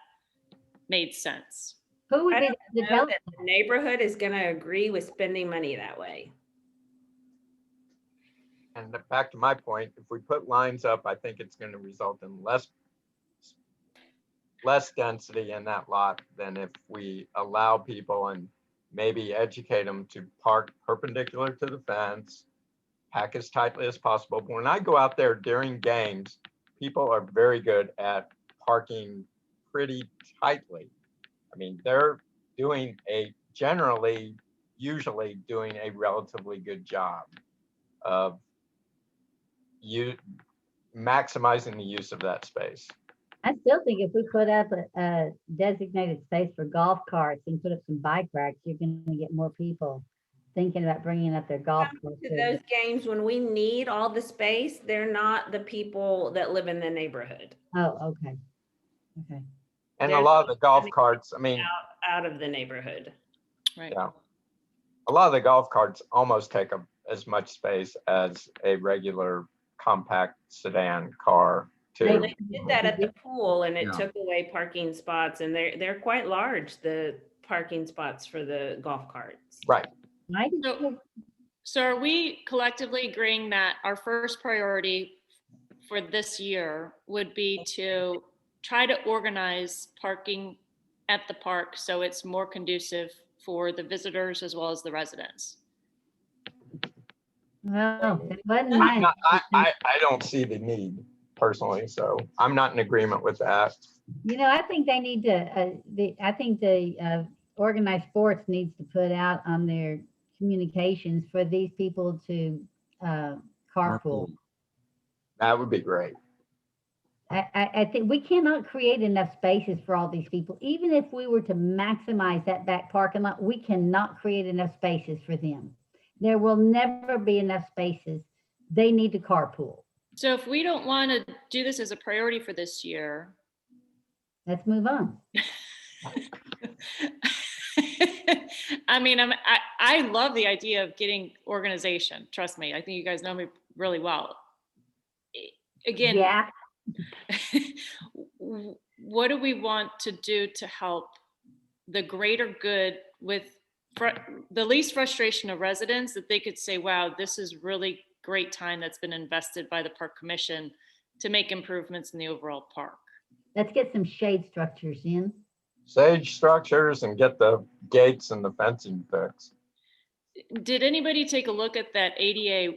Speaker 7: made sense.
Speaker 4: Who would
Speaker 3: I
Speaker 4: be
Speaker 3: don't
Speaker 4: the
Speaker 3: know that the neighborhood is going to agree with spending money that way.
Speaker 2: And back to my point, if we put lines up, I think it's going to result in less density in that lot than if we allow people and maybe educate them to park perpendicular to the fence, pack as tightly as possible. But when I go out there during games, people are very good at parking pretty tightly. I mean, they're doing usually doing a relatively good job of maximizing the use of that space.
Speaker 4: I still think if we put up a designated space for golf carts and put up some bike racks, you're going to get more people thinking about bringing up their golf carts.
Speaker 3: To those games, when we need all the space, they're not the people that live in the neighborhood.
Speaker 4: Oh, okay. Okay.
Speaker 2: And a lot of the golf carts, I mean,
Speaker 3: Out of the neighborhood.
Speaker 7: Right.
Speaker 2: Yeah. a lot of the golf carts almost take up as much space as a regular compact sedan car
Speaker 3: Well,
Speaker 2: too.
Speaker 3: they did that at the pool and it
Speaker 8: Yeah.
Speaker 3: took away parking spots and they're quite large, the parking spots for the golf carts.
Speaker 2: Right.
Speaker 4: I just
Speaker 7: So-
Speaker 4: think
Speaker 7: So are we collectively agreeing that our first priority for this year would be to try to organize parking at the park so it's more conducive for the visitors as well as the residents?
Speaker 4: well, that wasn't
Speaker 2: I'm
Speaker 4: mine.
Speaker 2: not- I don't see the need personally, so I'm not in agreement with that.
Speaker 4: You know, I think they need to, I think the organized sports needs to put out on their communications for these people to carpool.
Speaker 2: That would be great.
Speaker 4: I think we cannot create enough spaces for all these people. Even if we were to maximize that back parking lot, we cannot create enough spaces for them. There will never be enough spaces. They need to carpool.
Speaker 7: So if we don't want to do this as a priority for this year,
Speaker 4: Let's move on.
Speaker 7: I mean, I love the idea of getting organization. Trust me, I think you guys know me really well. Again,
Speaker 4: Yeah,
Speaker 7: what do we want to do to help the greater good with the least frustration of residents, that they could say, wow, this is really great time that's been invested by the park commission to make improvements in the overall park?
Speaker 4: let's get some shade structures in.
Speaker 2: Sage structures and get the gates and the fencing fixed.
Speaker 7: Did anybody take a look at that ADA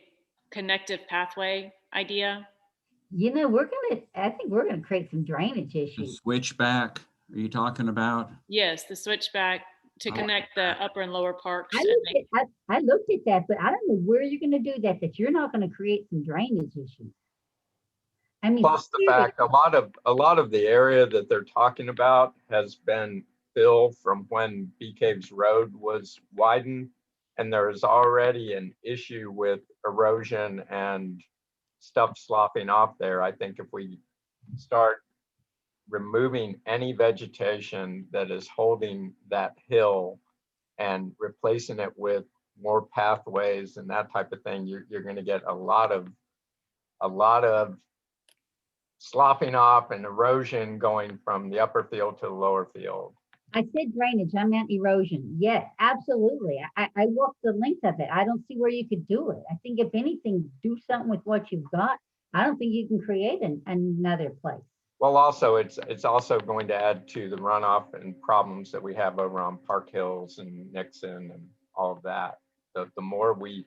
Speaker 7: connective pathway idea?
Speaker 4: You know, I think we're gonna create some drainage
Speaker 8: The
Speaker 4: issues.
Speaker 8: switchback, are you talking about?
Speaker 7: Yes, the switchback to
Speaker 8: Oh.
Speaker 7: connect the upper and lower parks.
Speaker 4: I
Speaker 7: and
Speaker 4: looked
Speaker 7: make-
Speaker 4: at, I looked at that, but I don't know where you're gonna do that, that you're not gonna create some drainage issues. I mean,
Speaker 2: Plus the
Speaker 4: seriously,
Speaker 2: fact, a lot of the area that they're talking about has been filled from when Bee Caves Road was widened. And there is already an issue with erosion and stuff sloughing off there. I think if we start removing any vegetation that is holding that hill and replacing it with more pathways and that type of thing, you're gonna get a lot of sloughing off and erosion going from the upper field to the lower field.
Speaker 4: I said drainage, I meant erosion. Yes, absolutely. I walked the length of it. I don't see where you could do it. I think if anything, do something with what you've got. I don't think you can create another place.
Speaker 2: Well, also, it's also going to add to the runoff and problems that we have over on Park Hills and Nixon and all of that. The more we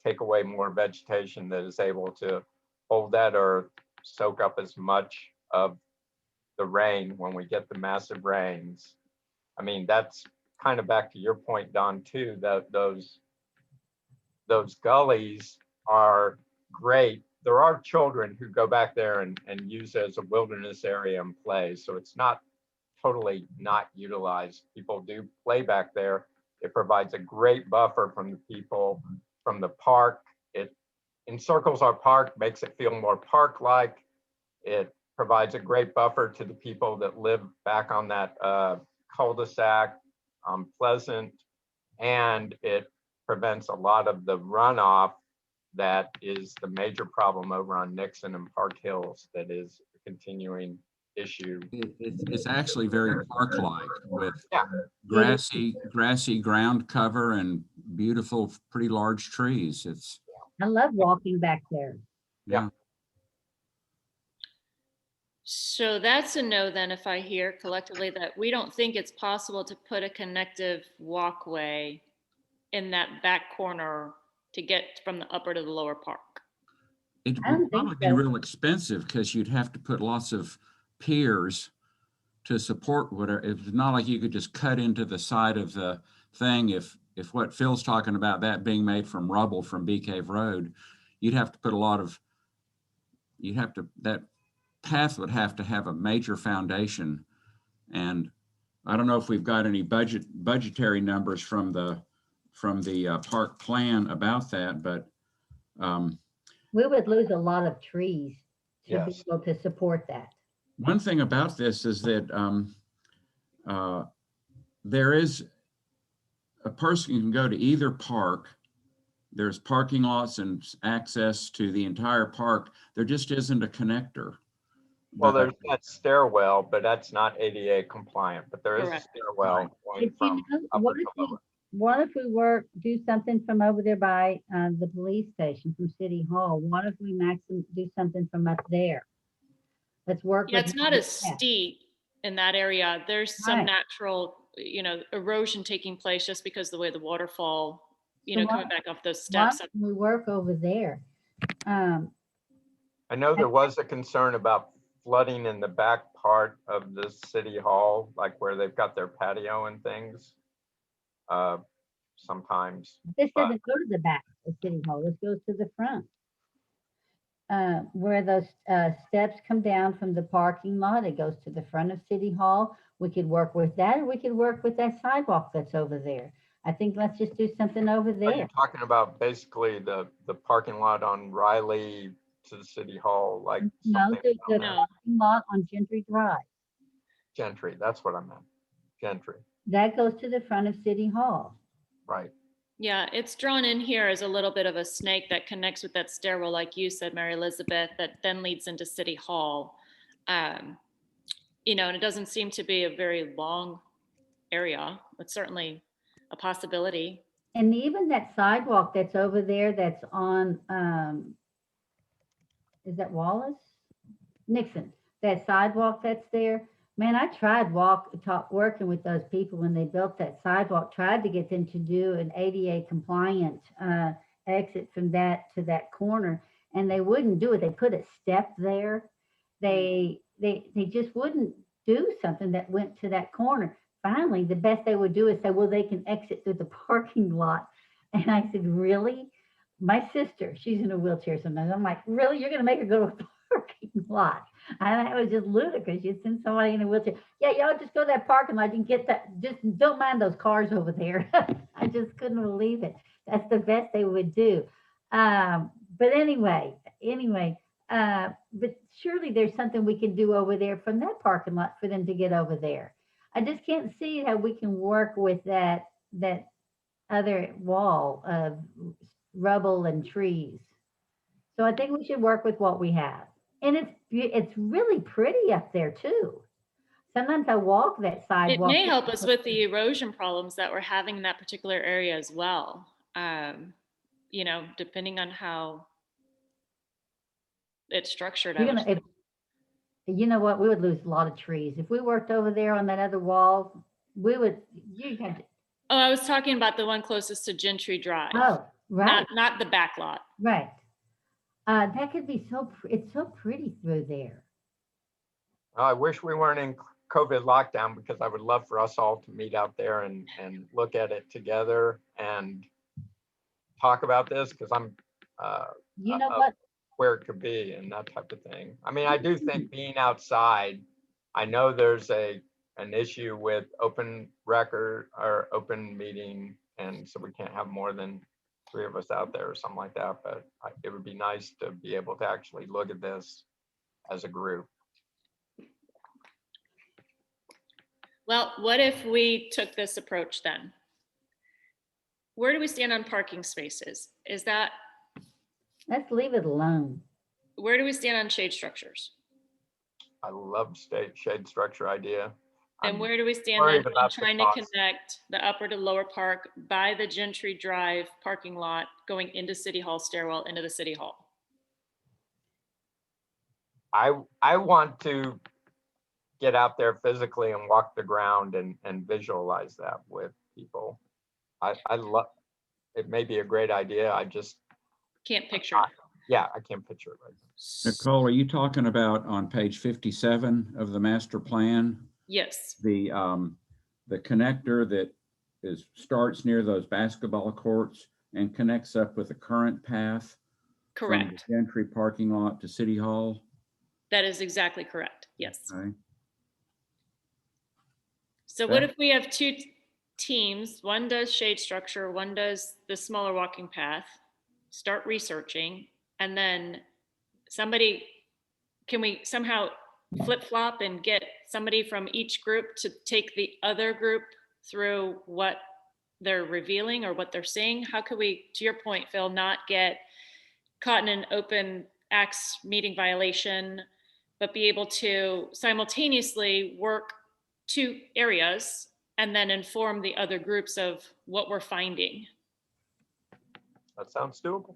Speaker 2: take away more vegetation that is able to hold that or soak up as much of the rain when we get the massive rains. I mean, that's kind of back to your point, Don, too, that those gullies are great. There are children who go back there and use it as a wilderness area and play. So it's not totally not utilized. People do play back there. It provides a great buffer from the people from the park. It encircles our park, makes it feel more park-like. It provides a great buffer to the people that live back on that cul-de-sac, Pleasant, and it prevents a lot of the runoff that is the major problem over on Nixon and Park Hills that is a continuing issue.
Speaker 8: It's actually very park-like with
Speaker 2: Yeah.
Speaker 8: grassy ground cover and beautiful, pretty large trees. It's,
Speaker 4: I love walking back there.
Speaker 8: yeah.
Speaker 7: So that's a no then, if I hear collectively that we don't think it's possible to put a connective walkway in that back corner to get from the upper to the lower park.
Speaker 8: It
Speaker 4: I don't
Speaker 8: would
Speaker 4: think
Speaker 8: probably be
Speaker 4: so.
Speaker 8: real expensive because you'd have to put lots of piers to support whatever. It's not like you could just cut into the side of the thing. If what Phil's talking about, that being made from rubble from Bee Cave Road, you'd have to put that path would have to have a major foundation. And I don't know if we've got any budgetary numbers from the park plan about that, but
Speaker 4: We would lose a lot of trees to be
Speaker 2: Yes.
Speaker 4: able to support that.
Speaker 8: one thing about this is that there is a person can go to either park. There's parking lots and access to the entire park. There just isn't a connector.
Speaker 2: Well,
Speaker 8: But-
Speaker 2: there's that stairwell, but that's not ADA compliant, but there is a
Speaker 7: Correct.
Speaker 2: stairwell going
Speaker 4: If you
Speaker 2: from
Speaker 4: know,
Speaker 2: upper
Speaker 4: what
Speaker 2: to
Speaker 4: if we,
Speaker 2: lower.
Speaker 4: what if we work, do something from over there by the police station from City Hall? What if we do something from up there? Let's work.
Speaker 7: Yeah,
Speaker 4: with
Speaker 7: it's not
Speaker 4: what
Speaker 7: as
Speaker 4: we have.
Speaker 7: steep in that area. There's some
Speaker 4: Right.
Speaker 7: natural, erosion taking place just because the way the waterfall,
Speaker 4: So
Speaker 7: coming
Speaker 4: why-
Speaker 7: back off those
Speaker 4: Why
Speaker 7: steps.
Speaker 4: don't we work over there?
Speaker 2: I know there was a concern about flooding in the back part of the city hall, like where they've got their patio and things. Sometimes,
Speaker 4: This
Speaker 2: but-
Speaker 4: doesn't go to the back of City Hall. This goes to the front. Where those steps come down from the parking lot, it goes to the front of City Hall. We could work with that, or we could work with that sidewalk that's over there. I think let's just do something over
Speaker 2: are you
Speaker 4: there.
Speaker 2: talking about basically the parking lot on Riley to the city hall, like
Speaker 4: No,
Speaker 2: something
Speaker 4: the
Speaker 2: down there?
Speaker 7: No.
Speaker 4: parking lot on Gentry Drive.
Speaker 2: Gentry, that's what I meant. Gentry,
Speaker 4: That goes to the front of City Hall.
Speaker 2: right.
Speaker 7: Yeah, it's drawn in here as a little bit of a snake that connects with that stairwell, like you said, Mary Elizabeth, that then leads into City Hall. And it doesn't seem to be a very long area. It's certainly a possibility.
Speaker 4: And even that sidewalk that's over there, that's on, is that Wallace? Nixon, that sidewalk that's there. Man, I tried working with those people when they built that sidewalk, tried to get them to do an ADA compliant exit from that to that corner, and they wouldn't do it. They put a step there. They just wouldn't do something that went to that corner. Finally, the best they would do is say, well, they can exit through the parking lot. And I said, really? My sister, she's in a wheelchair sometimes. I'm like, really? You're going to make her go to a parking lot? And it was just ludicrous. You'd send somebody in a wheelchair. Yeah, y'all just go to that parking lot. You can get that. Just don't mind those cars over there. I just couldn't believe it. That's the best they would do. But anyway, but surely there's something we can do over there from that parking lot for them to get over there. I just can't see how we can work with that other wall of rubble and trees. So I think we should work with what we have. And it's really pretty up there too. Sometimes I walk that
Speaker 7: It
Speaker 4: sidewalk.
Speaker 7: may help us with the erosion problems that we're having in that particular area as well. Depending on how it's structured.
Speaker 4: You're gonna, you know what, we would lose a lot of trees. If we worked over there on that other wall, you had to,
Speaker 7: Oh, I was talking about the one closest to Gentry Drive.
Speaker 4: oh, right,
Speaker 7: Not the back lot.
Speaker 4: right. That could be it's so pretty through there.
Speaker 2: I wish we weren't in COVID lockdown, because I would love for us all to meet out there and look at it together and talk about this, because I'm
Speaker 4: You know what?
Speaker 2: where it could be and that type of thing. I mean, I do think being outside, I know there's an issue with open record or open meeting, and so we can't have more than 3 of us out there or something like that, but it would be nice to be able to actually look at this as a group.
Speaker 7: Well, what if we took this approach then? Where do we stand on parking spaces?
Speaker 4: Let's leave it alone.
Speaker 7: Where do we stand on shade structures?
Speaker 2: I love shade structure idea.
Speaker 7: And
Speaker 2: I'm
Speaker 7: where do we stand
Speaker 2: worried
Speaker 7: then on
Speaker 2: about the
Speaker 7: trying to
Speaker 2: cost.
Speaker 7: connect the upper to lower park by the Gentry Drive parking lot going into City Hall stairwell into the City Hall?
Speaker 2: I want to get out there physically and walk the ground and visualize that with people. I love, it may be a great idea. I just,
Speaker 7: Can't picture it.
Speaker 2: yeah, I can't picture it right now.
Speaker 8: Nicole, are you talking about on page 57 of the master plan?
Speaker 7: Yes,
Speaker 8: The connector that starts near those basketball courts and connects up with the current path from
Speaker 7: correct.
Speaker 8: the Gentry parking lot to City Hall?
Speaker 7: That is exactly correct. Yes.
Speaker 8: Okay.
Speaker 7: So what
Speaker 8: Okay.
Speaker 7: if we have two teams? One does shade structure, one does the smaller walking path. Start researching, and then can we somehow flip flop and get somebody from each group to take the other group through what they're revealing or what they're saying? How could we, to your point, Phil, not get caught in an open acts meeting violation, but be able to simultaneously work two areas and then inform the other groups of what we're finding?
Speaker 2: That sounds doable.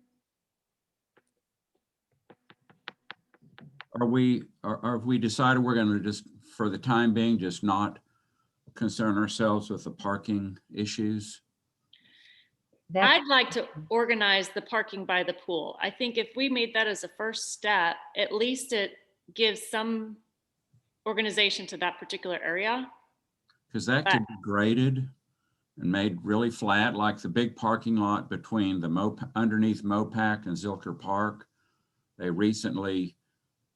Speaker 8: Are we, or have we decided we're going to just, for the time being, just not concern ourselves with the parking issues?
Speaker 4: That's,
Speaker 7: I'd like to organize the parking by the pool. I think if we made that as a first step, at least it gives some organization to that particular area.
Speaker 8: Because that could be graded and made really flat, like the big parking lot between the underneath Mopac and Zilker Park. They recently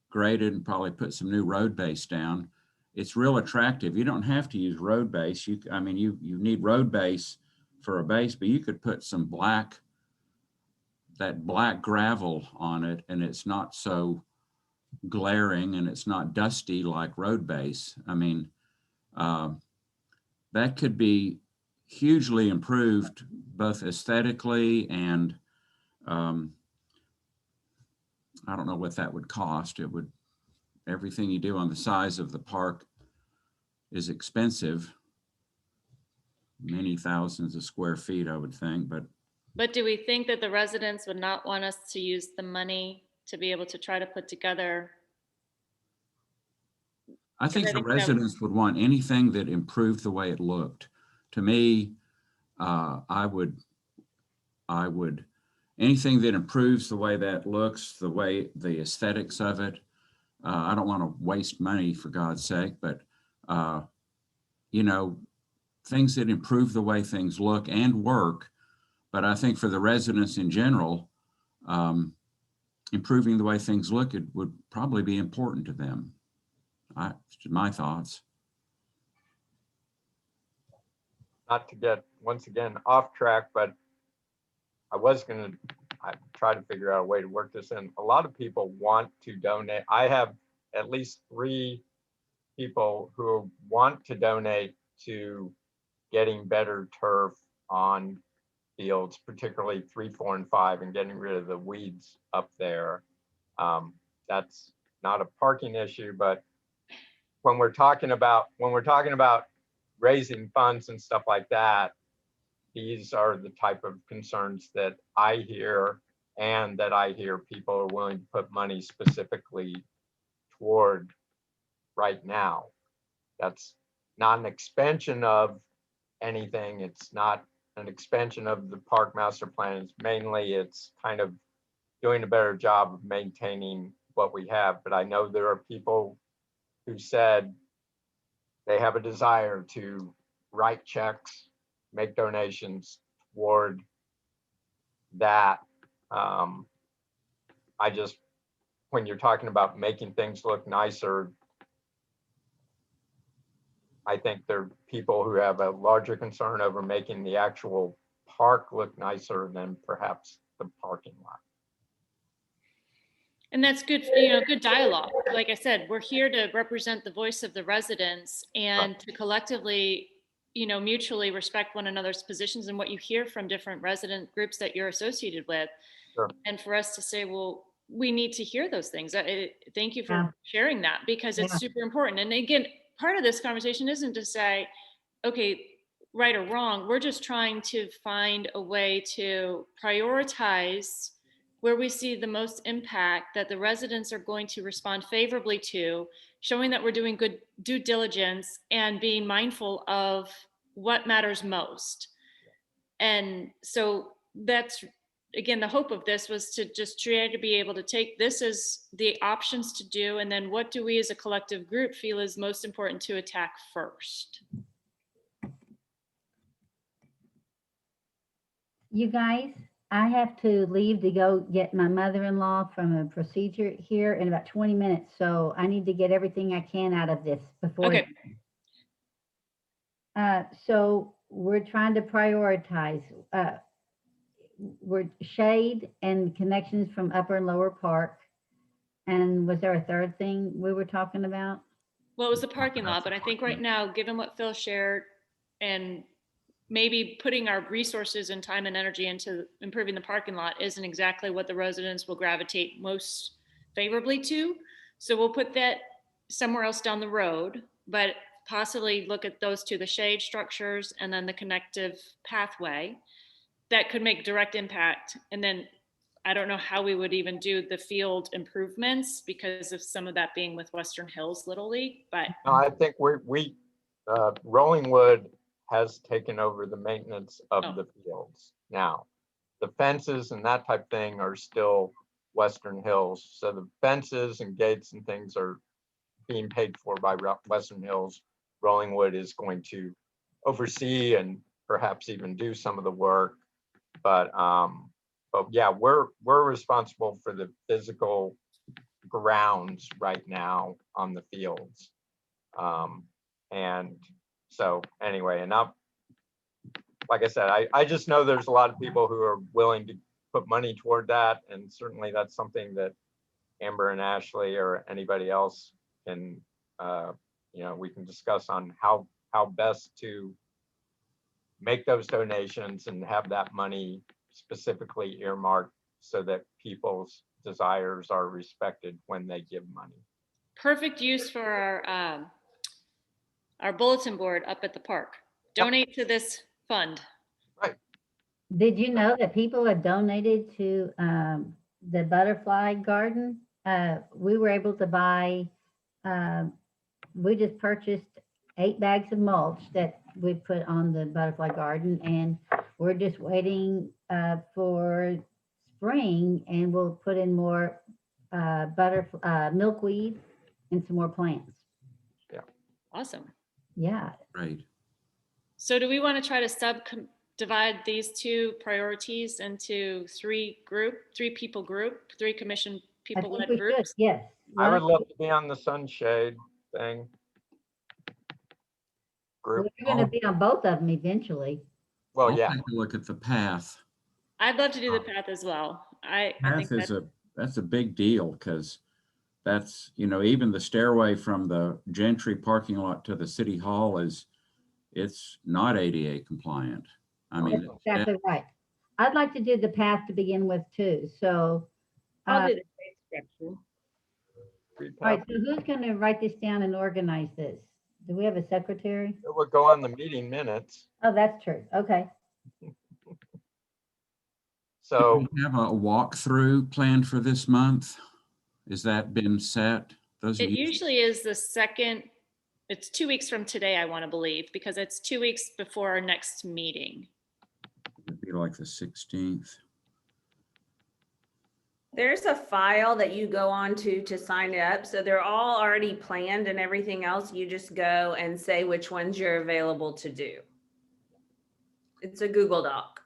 Speaker 8: graded and probably put some new road base down. It's real attractive. You don't have to use road base. I mean, you need road base for a base, but you could put some that black gravel on it, and it's not so glaring and it's not dusty like road base. I mean, that could be hugely improved both aesthetically and I don't know what that would cost. It would, everything you do on the size of the park is expensive. Many thousands of square feet, I would think,
Speaker 7: But do we think that the residents would not want us to use the money to be able to try to put together?
Speaker 8: I think
Speaker 7: I
Speaker 8: the
Speaker 7: think that-
Speaker 8: residents would want anything that improved the way it looked. To me, I would, anything that improves the way that looks, the aesthetics of it. I don't want to waste money, for God's sake, but you know, things that improve the way things look and work. But I think for the residents in general, improving the way things look, it would probably be important to them. My thoughts.
Speaker 2: Not to get, once again, off track, but I try to figure out a way to work this in. A lot of people want to donate. I have at least 3 people who want to donate to getting better turf on fields, particularly 3, 4, and 5, and getting rid of the weeds up there. That's not a parking issue, but when we're talking about raising funds and stuff like that, these are the type of concerns that I hear, and that I hear people are willing to put money specifically toward right now. That's not an expansion of anything. It's not an expansion of the park master plan. It's mainly, it's kind of doing a better job of maintaining what we have. But I know there are people who said they have a desire to write checks, make donations toward that. When you're talking about making things look nicer, I think there are people who have a larger concern over making the actual park look nicer than perhaps the parking lot.
Speaker 7: And that's good, good dialogue. Like I said, we're here to represent the voice of the residents and to collectively, mutually respect one another's positions and what you hear from different resident groups that you're associated with.
Speaker 2: Sure.
Speaker 7: And for us to say, well, we need to hear those things. Thank you for
Speaker 4: Yeah.
Speaker 7: sharing that, because it's
Speaker 4: Yeah.
Speaker 7: super important. And again, part of this conversation isn't to say, okay, right or wrong. We're just trying to find a way to prioritize where we see the most impact that the residents are going to respond favorably to, showing that we're doing good due diligence and being mindful of what matters most. And so that's, again, the hope of this was to just try to be able to take this as the options to do, and then what do we as a collective group feel is most important to attack first.
Speaker 4: you guys, I have to leave to go get my mother-in-law from a procedure here in about 20 minutes. So I need to get everything I can out of this before.
Speaker 7: Okay.
Speaker 4: So we're trying to prioritize, we're shade and connections from Upper and Lower Park. And was there a third thing we were talking about?
Speaker 7: Well, it was the parking lot, but I think right now, given what Phil shared and maybe putting our resources and time and energy into improving the parking lot isn't exactly what the residents will gravitate most favorably to. So we'll put that somewhere else down the road, but possibly look at those two, the shade structures and then the connective pathway that could make direct impact. And then I don't know how we would even do the field improvements because of some of that being with Western Hills Little League, but
Speaker 2: No, I think Rolling Wood has taken over the maintenance
Speaker 7: Oh.
Speaker 2: of the fields now. The fences and that type thing are still Western Hills. So the fences and gates and things are being paid for by Western Hills. Rolling Wood is going to oversee and perhaps even do some of the work. But yeah, we're responsible for the physical grounds right now on the fields. And so anyway, and like I said, I just know there's a lot of people who are willing to put money toward that. And certainly that's something that Amber and Ashley or anybody else can, we can discuss on how best to make those donations and have that money specifically earmarked so that people's desires are respected when they give money.
Speaker 7: perfect use for our bulletin board up at the park. Donate to this fund.
Speaker 4: Did you know that people have donated to the butterfly garden? We were able to buy, we just purchased 8 bags of mulch that we put on the butterfly garden, and we're just waiting for spring, and we'll put in more milkweed and some more plants.
Speaker 7: Awesome.
Speaker 4: Yeah.
Speaker 8: Great.
Speaker 7: So do we want to try to divide these two priorities into three people group, 3 commission
Speaker 4: I
Speaker 7: people
Speaker 4: think
Speaker 7: led
Speaker 4: we should,
Speaker 7: groups?
Speaker 4: yes.
Speaker 2: I would love to be on the sunshade thing.
Speaker 4: We're
Speaker 2: Group.
Speaker 4: going to be on both of them eventually.
Speaker 2: Well,
Speaker 8: I'll
Speaker 2: yeah,
Speaker 8: take a look at the path.
Speaker 7: I'd love to do the path as well. I think
Speaker 8: Path is that's a big deal because that's, even the stairway from the Gentry parking lot to the city hall it's not ADA compliant. I mean,
Speaker 4: That's exactly right. I'd like to do the path to begin with too. So,
Speaker 3: I'll
Speaker 4: all
Speaker 3: do the shade structure.
Speaker 4: right, so who's going to write this down and organize this? Do we have a secretary?
Speaker 2: it would go on the meeting minutes.
Speaker 4: Oh, that's true. Okay.
Speaker 2: So
Speaker 8: do we have a walkthrough planned for this month? Has that been set? Those of
Speaker 7: it
Speaker 8: you,
Speaker 7: usually is the second, it's 2 weeks from today, I want to believe, because it's 2 weeks before our next meeting.
Speaker 8: it'd be like the 16th.
Speaker 3: There's a file that you go on to sign up. So they're all already planned and everything else. You just go and say which ones you're available to do. It's a Google Doc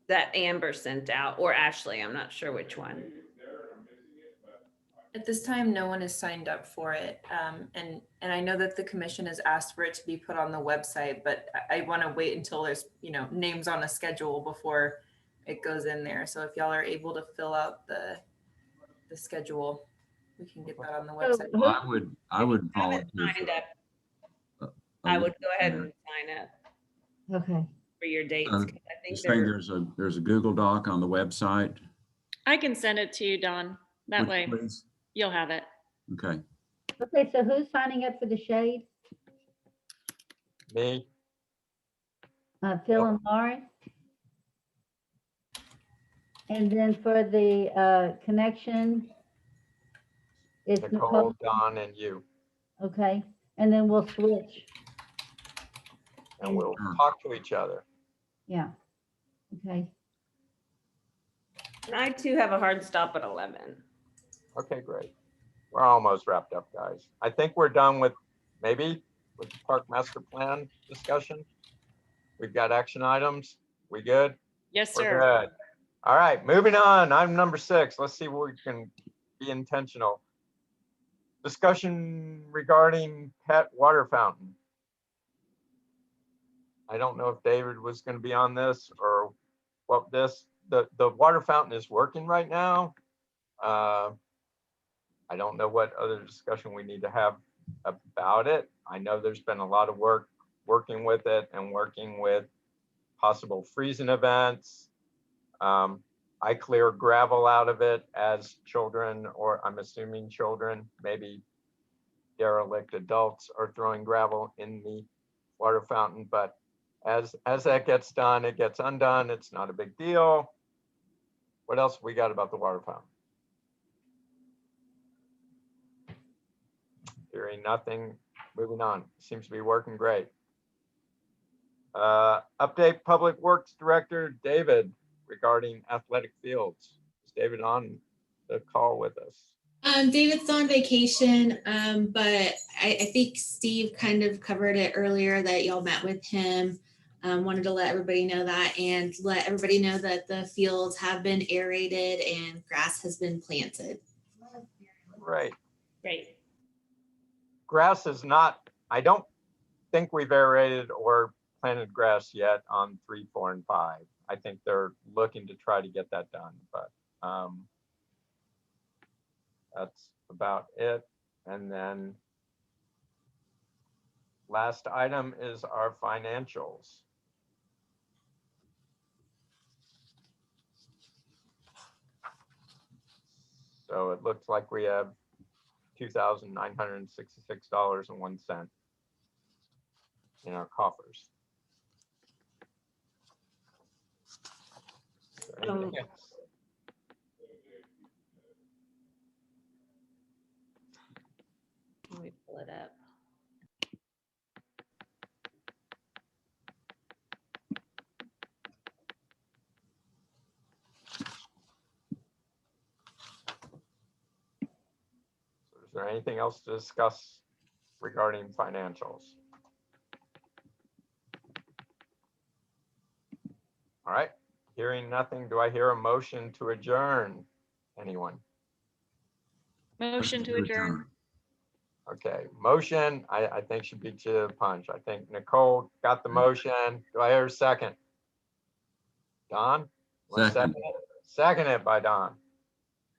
Speaker 3: that Amber sent out, or Ashley, I'm not sure which one.
Speaker 1: At this time, no one has signed up for it. And I know that the commission has asked for it to be put on the website, but I want to wait until there's, names on a schedule before it goes in there. So if y'all are able to fill out the schedule, we can get that on the website.
Speaker 8: Well, I would
Speaker 3: If you haven't
Speaker 8: volunteer.
Speaker 3: signed up,
Speaker 8: a
Speaker 3: I would go ahead
Speaker 8: week.
Speaker 3: and sign up
Speaker 4: Okay.
Speaker 3: for your dates. 'Cause I think
Speaker 8: Just saying
Speaker 3: they're,
Speaker 8: there's a Google Doc on the website.
Speaker 7: I can send it to you, Don. That
Speaker 8: Would
Speaker 7: way
Speaker 8: you please?
Speaker 7: you'll have it.
Speaker 8: Okay.
Speaker 4: Okay, so who's signing up for the shade?
Speaker 2: me,
Speaker 4: Phil and Lauren? And then for the connection, it's
Speaker 2: Nicole,
Speaker 4: Nicole.
Speaker 2: Don, and you,
Speaker 4: Okay, and then we'll switch.
Speaker 2: and we'll
Speaker 8: Sure.
Speaker 2: talk to each other.
Speaker 4: Yeah. Okay.
Speaker 3: and I too have a hard stop at 11.
Speaker 2: Okay, great. We're almost wrapped up, guys. I think we're done with the park master plan discussion. We've got action items. We good?
Speaker 7: Yes,
Speaker 2: We're
Speaker 7: sir.
Speaker 2: good. All right, moving on. Item number 6. Let's see where we can be intentional. Discussion regarding pet water fountain. I don't know if David was going to be on this or what the water fountain is working right now. I don't know what other discussion we need to have about it. I know there's been a lot of work working with it and working with possible freezing events. I clear gravel out of it as children, or I'm assuming children, maybe derelict adults are throwing gravel in the water fountain, but as that gets done, it gets undone. It's not a big deal. What else we got about the water fountain? Hearing nothing, moving on. Seems to be working great. Update Public Works Director David regarding athletic fields. Is David on the call with us?
Speaker 6: David's on vacation, but I think Steve kind of covered it earlier that y'all met with him. Wanted to let everybody know that and let everybody know that the fields have been aerated and grass has been planted.
Speaker 2: Right.
Speaker 3: Great.
Speaker 2: Grass is not, I don't think we've aerated or planted grass yet on 3, 4, and 5. I think they're looking to try to get that done, but that's about it. And then last item is our financials. So it looks like we have $2,966.01 in our coffers. Is there anything else?
Speaker 3: Let me pull it up.
Speaker 2: So is there anything else to discuss regarding financials? All right, hearing nothing, do I hear a motion to adjourn? Anyone?
Speaker 7: Motion to adjourn.
Speaker 2: Okay, motion, I think should beat you to the punch. I think Nicole got the motion. Do I hear a second? Don? Wanna
Speaker 8: Second.
Speaker 2: it? Seconded by Don.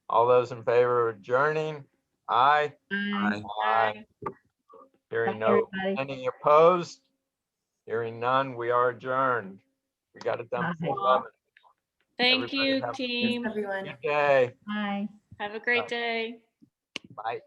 Speaker 2: All those in favor of adjourning? Aye.
Speaker 8: Aye.
Speaker 2: Aye. Hearing
Speaker 4: Bye,
Speaker 2: no,
Speaker 4: everybody.
Speaker 2: any opposed? Hearing none, we are adjourned. We got it done before
Speaker 4: Bye.
Speaker 2: 11.
Speaker 7: Thank
Speaker 2: Everybody
Speaker 7: you,
Speaker 2: have a
Speaker 7: team.
Speaker 1: Everyone.
Speaker 2: Good day.
Speaker 4: Bye.
Speaker 7: Have a great day.
Speaker 2: Bye.